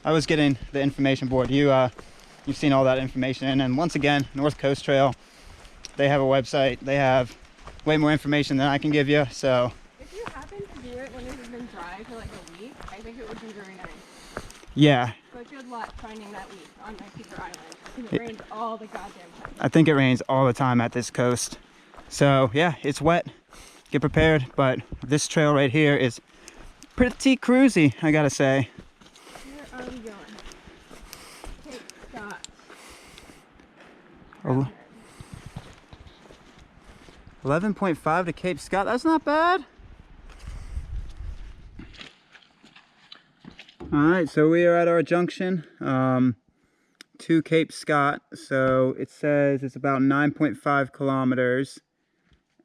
S1: I was getting the information board. You've seen all that information, and once again, North Coast Trail, they have a website. They have way more information than I can give you. So
S2: if you happen to do it when it has been dry for like a week, I think it would be very nice.
S1: yeah,
S2: But good luck finding that week on Vancouver Island, because it rains all the goddamn time.
S1: I think it rains all the time at this coast. So yeah, it's wet. Get prepared, but this trail right here is pretty cruisy, I gotta say.
S2: Where are we going? Cape Scott.
S1: Oh, 11.5 to Cape Scott. That's not bad. All right, so we are at our junction to Cape Scott. So it says it's about 9.5 kilometers,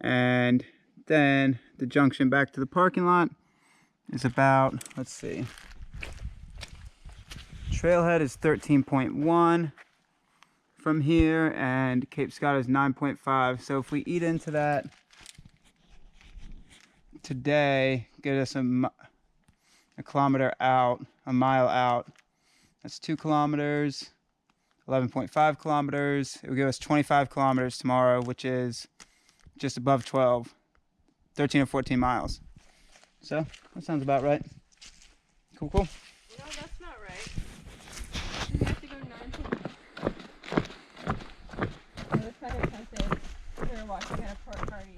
S1: and then the junction back to the parking lot is about, let's see, trailhead is 13.1 from here, and Cape Scott is 9.5. So if we eat into that today, get us a kilometer out, a mile out, that's 2 kilometers, 11.5 kilometers. It will give us 25 kilometers tomorrow, which is just above 12, 13 or 14 miles. So that sounds about right. Cool.
S2: No, that's not right. You have to go 9 to... I was kind of tempted. We were watching at a pork party.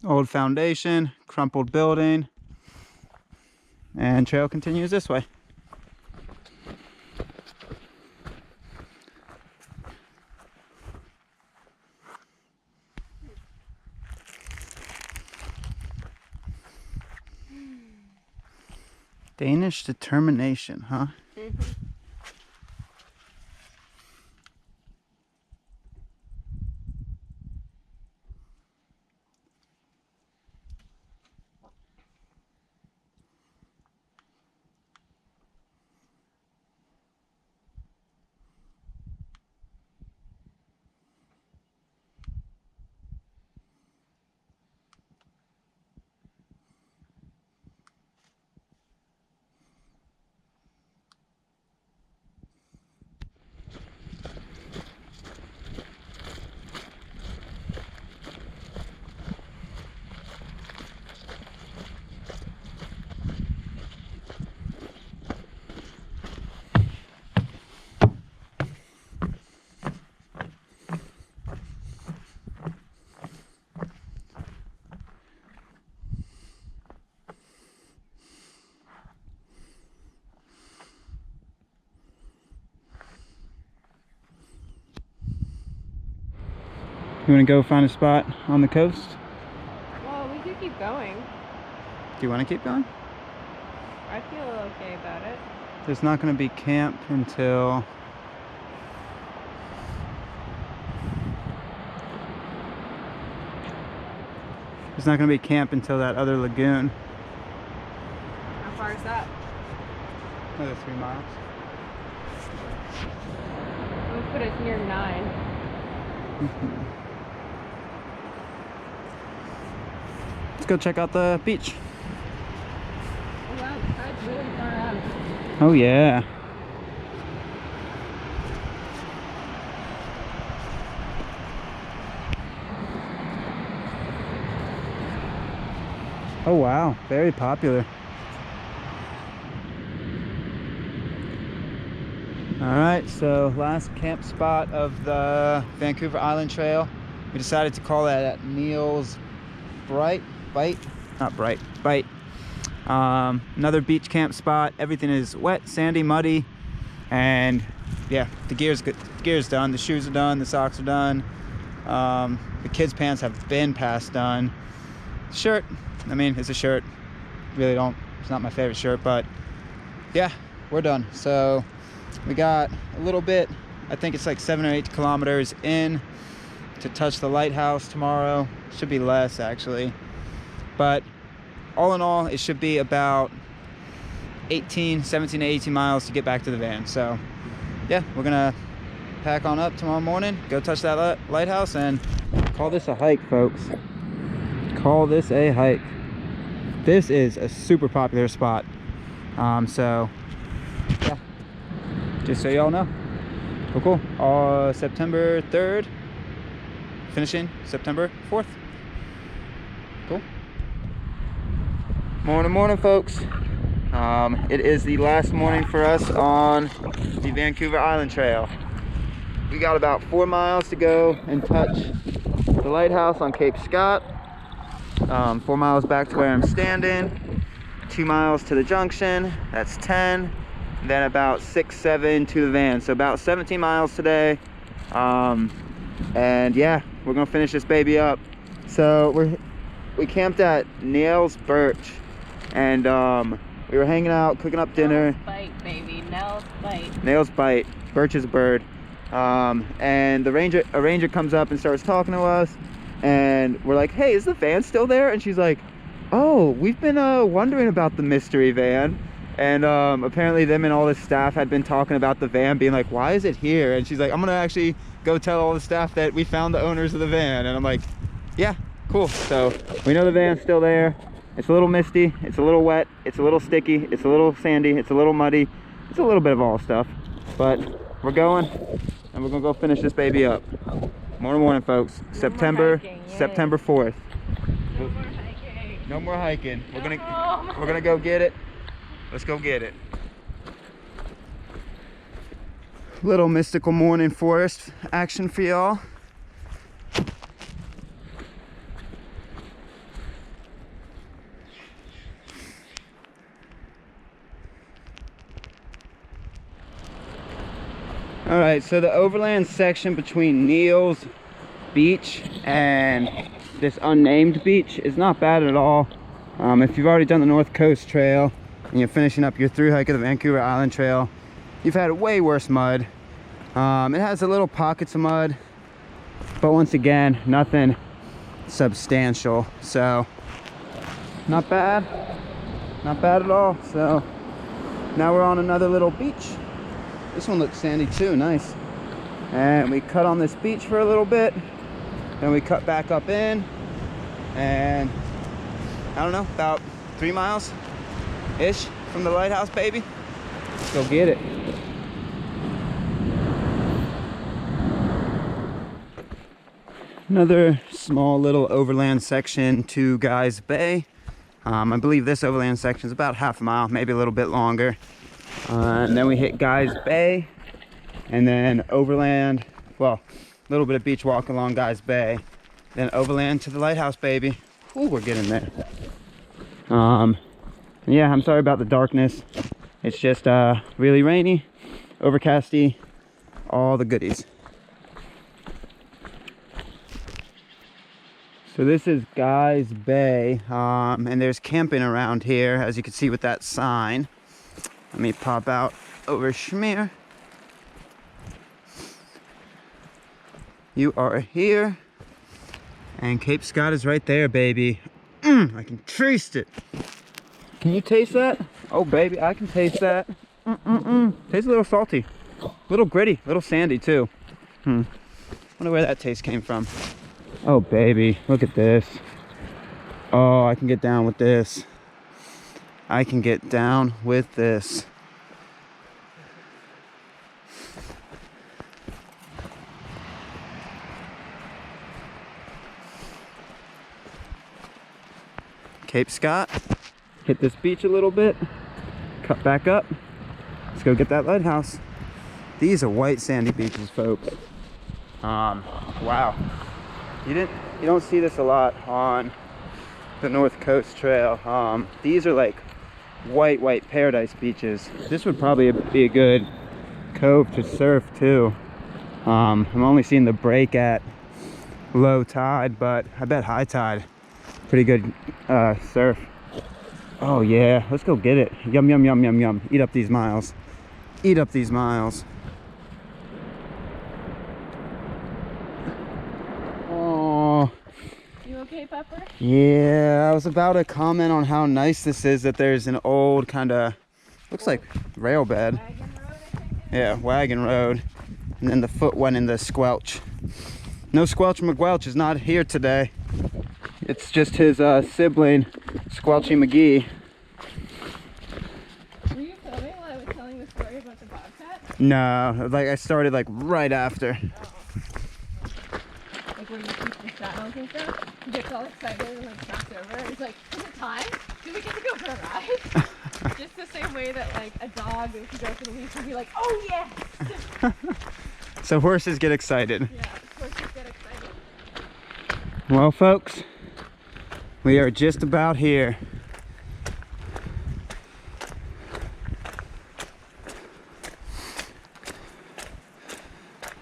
S1: Old foundation, crumpled building, and trail continues this way. Danish determination, huh?
S2: Mm-hmm.
S1: You want to go find a spot on the coast?
S2: Well, we could keep going.
S1: Do you want to keep going?
S2: I feel okay about it.
S1: There's not going to be camp until There's not gonna be camp until that other lagoon.
S2: How far is that?
S1: Another 3 miles.
S2: We'll put it near 9.
S1: Let's go check out the beach.
S2: Oh wow, the tide's really far out.
S1: Oh yeah. Oh wow, very popular. Alright, so last camp spot of the Vancouver Island Trail. We decided to call that at Neil's Bite. Another beach camp spot. Everything is wet, sandy, muddy, and yeah, the gear's good. The gear's done, the shoes are done, the socks are done. The kids' pants have been past done. Shirt, I mean, it's a shirt. Really don't, it's not my favorite shirt, but yeah, we're done. So we got a little bit, I think it's like 7 or 8 kilometers in to touch the lighthouse tomorrow. Should be less actually, but all in all, it should be about 17 to 18 miles to get back to the van. So yeah, we're gonna pack on up tomorrow morning, go touch that lighthouse, and call this a hike, folks. Call this a hike. This is a super popular spot. So yeah, just so y'all know. Cool. September 3rd, finishing September 4th. Cool. Morning, folks. It is the last morning for us on the Vancouver Island Trail. We got about 4 miles to go and touch the lighthouse on Cape Scott. 4 miles back to where I'm standing. 2 miles to the junction. That's 10. Then about 6, 7 to the van. So about 17 miles today. And yeah, we're gonna finish this baby up. So we camped at Nails Birch, and we were hanging out, cooking up dinner.
S2: Nails bite, baby. Nails bite.
S1: Nails bite. Birch is a bird. And a ranger comes up and starts talking to us, and we're like, hey, is the van still there? And she's like, oh, we've been wondering about the mystery van. And apparently them and all the staff had been talking about the van, being like, why is it here? And she's like, I'm gonna actually go tell all the staff that we found the owners of the van. And I'm like, yeah, cool. So we know the van's still there. It's a little misty, it's a little wet, it's a little sticky, it's a little sandy, it's a little muddy, it's a little bit of all stuff. But we're going, and we're gonna go finish this baby up. Morning, folks. September 4th.
S2: No more hiking.
S1: No more hiking. We're gonna go get it. Let's go get it. Little mystical morning forest action for y'all. All right, so the overland section between Neil's beach and this unnamed beach is not bad at all. If you've already done the North Coast Trail and you're finishing up your through hike of the Vancouver Island Trail, you've had way worse mud. It has a little pockets of mud, but once again, nothing substantial. So not bad at all. So now we're on another little beach. This one looks sandy too, nice. And we cut on this beach for a little bit, then we cut back up in, and I don't know, about 3 miles ish from the lighthouse, baby. Let's go get it. Another small little overland section to Guys Bay. I believe this overland section is about half a mile, maybe a little bit longer. And then we hit Guys Bay, and then overland, well, a little bit of beach walk along Guys Bay, then overland to the lighthouse, baby. Ooh, we're getting there. Yeah, I'm sorry about the darkness. It's just really rainy, overcasty, all the goodies. So this is Guys Bay, and there's camping around here, as you can see with that sign. Let me pop out over Schmear. You are here, and Cape Scott is right there, baby. I can taste it. Can you taste that? Oh baby, I can taste that. Tastes a little salty, a little gritty, a little sandy too. Wonder where that taste came from. Oh baby, look at this. Oh, I can get down with this. I can get down with this. Cape Scott. Hit this beach a little bit. Cut back up. Let's go get that lighthouse. These are white sandy beaches, folks. Wow. You don't see this a lot on the North Coast Trail. These are like white paradise beaches. This would probably be a good cove to surf too. I'm only seeing the break at low tide, but I bet high tide pretty good surf. Oh yeah, let's go get it. Yum yum yum yum yum. Eat up these miles. Eat up these miles. Oh.
S2: You okay, Pepper?
S1: Yeah, I was about to comment on how nice this is, that there's an old kind of, looks like rail bed.
S2: Wagon road, I think.
S1: Yeah, wagon road. And then the foot went in the squelch. No Squelch McGuelch is not here today. It's just his sibling, Squelchy McGee.
S2: Were you filming while I was telling the story about the bobcat?
S1: No, like I started like right after.
S2: Like when you keep the saddles and stuff, he gets all excited and like jumps over. He's like, is it time? Do we get to go for a ride? Just the same way that like a dog, if you go for the leash, would be like, oh yes!
S1: So horses get excited.
S2: Yeah, horses get excited.
S1: Well, folks, we are just about here.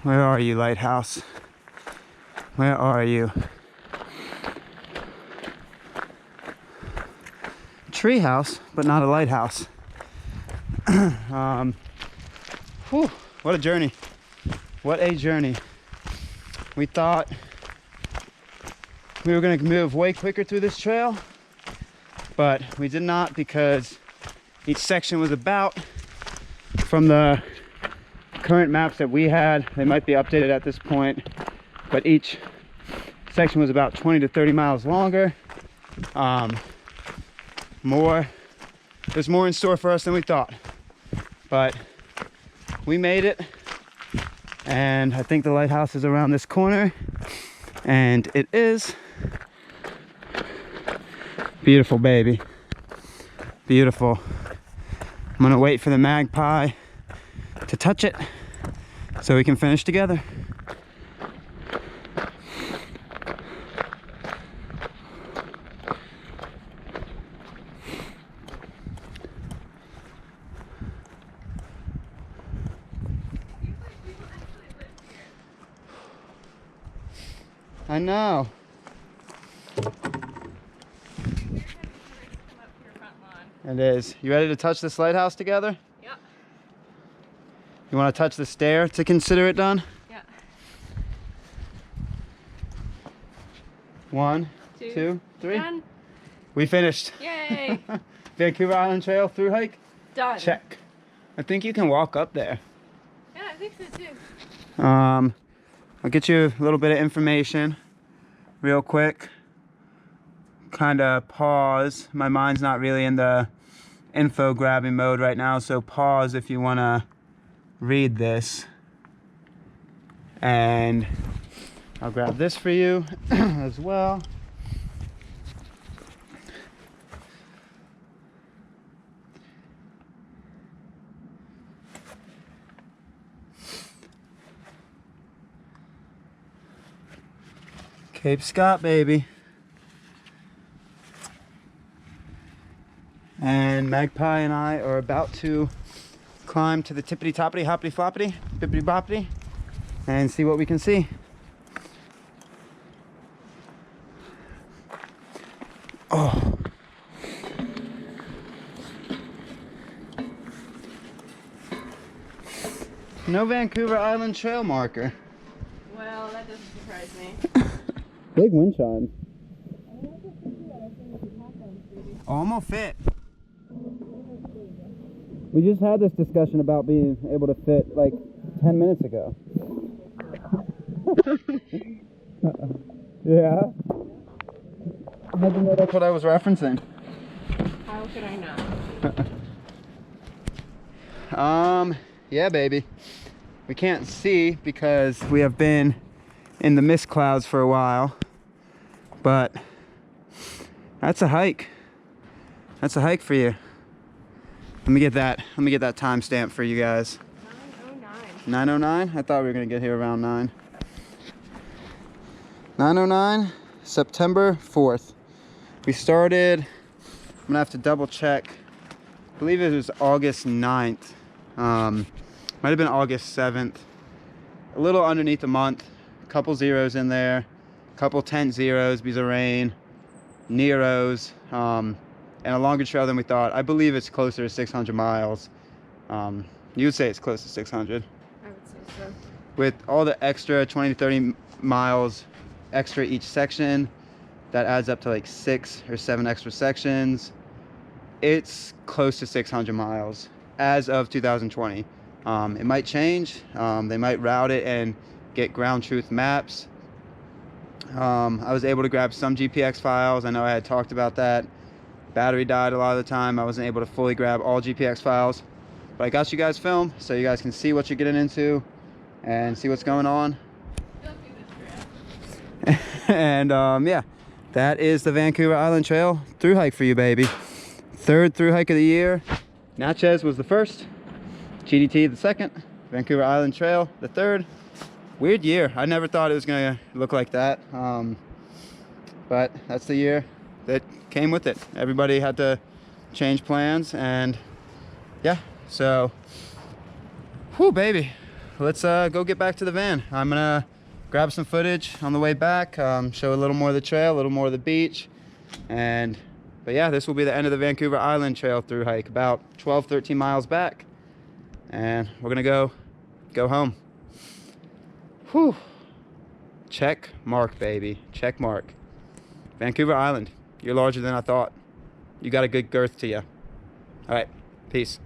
S1: Where are you, lighthouse? Where are you? Tree house, but not a lighthouse. Whew, what a journey. What a journey. We thought we were going to move way quicker through this trail, but we did not, because each section was about, from the current maps that we had, they might be updated at this point, but each section was about 20 to 30 miles longer. There's more in store for us than we thought, but we made it, and I think the lighthouse is around this corner, and it is. Beautiful, baby. Beautiful. I'm gonna wait for the magpie to touch it so we can finish together. I know. It is. You ready to touch this lighthouse together?
S2: Yeah.
S1: You want to touch the stair to consider it done?
S2: Yeah.
S1: 1, 2, 3.
S2: Done.
S1: We finished.
S2: Yay!
S1: Vancouver Island Trail through hike.
S2: Done.
S1: Check. I think you can walk up there.
S2: Yeah, I think so too.
S1: I'll get you a little bit of information real quick. Kind of pause. My mind's not really in the info grabbing mode right now, so pause if you want to read this. And I'll grab this for you as well. Cape Scott, baby. And Magpie and I are about to climb to the tippity toppity hoppity floppity bippity boppity and see what we can see. Oh. No Vancouver Island Trail marker.
S2: Well, that doesn't surprise me.
S1: Big wind chime. Oh, I'm gonna fit. We just had this discussion about being able to fit like 10 minutes ago. Yeah. How'd you know that's what I was referencing?
S2: How could I not?
S1: Yeah, baby. We can't see because we have been in the mist clouds for a while, but that's a hike. That's a hike for you. Let me get that timestamp for you guys.
S2: 9:09.
S1: 9:09? I thought we were gonna get here around 9. 9:09, September 4th. We started, I'm gonna have to double check. I believe it was August 9th. Might have been August 7th. A little underneath a month. A couple zeros in there. A couple tent zeros because of rain. Neros. And a longer trail than we thought. I believe it's closer to 600 miles. You would say it's close to 600.
S2: I would say so.
S1: With all the extra 20 to 30 miles extra each section, that adds up to like 6 or 7 extra sections. It's close to 600 miles as of 2020. It might change. They might route it and get ground truth maps. I was able to grab some GPX files. I know I had talked about that. Battery died a lot of the time. I wasn't able to fully grab all GPX files, but I got you guys film so you guys can see what you're getting into and see what's going on. And yeah, that is the Vancouver Island Trail through hike for you, baby. 3rd through hike of the year. Natchez was the 1st, GDT the 2nd, Vancouver Island Trail the 3rd. Weird year. I never thought it was gonna look like that, but that's the year that came with it. Everybody had to change plans, and yeah, so whew, baby, let's go get back to the van. I'm gonna grab some footage on the way back, show a little more of the trail, a little more of the beach, but yeah, this will be the end of the Vancouver Island Trail through hike, about 12-13 miles back, and we're gonna go home. Whew. Check mark, baby. Check mark. Vancouver Island. You're larger than I thought. You got a good girth to you. All right. Peace.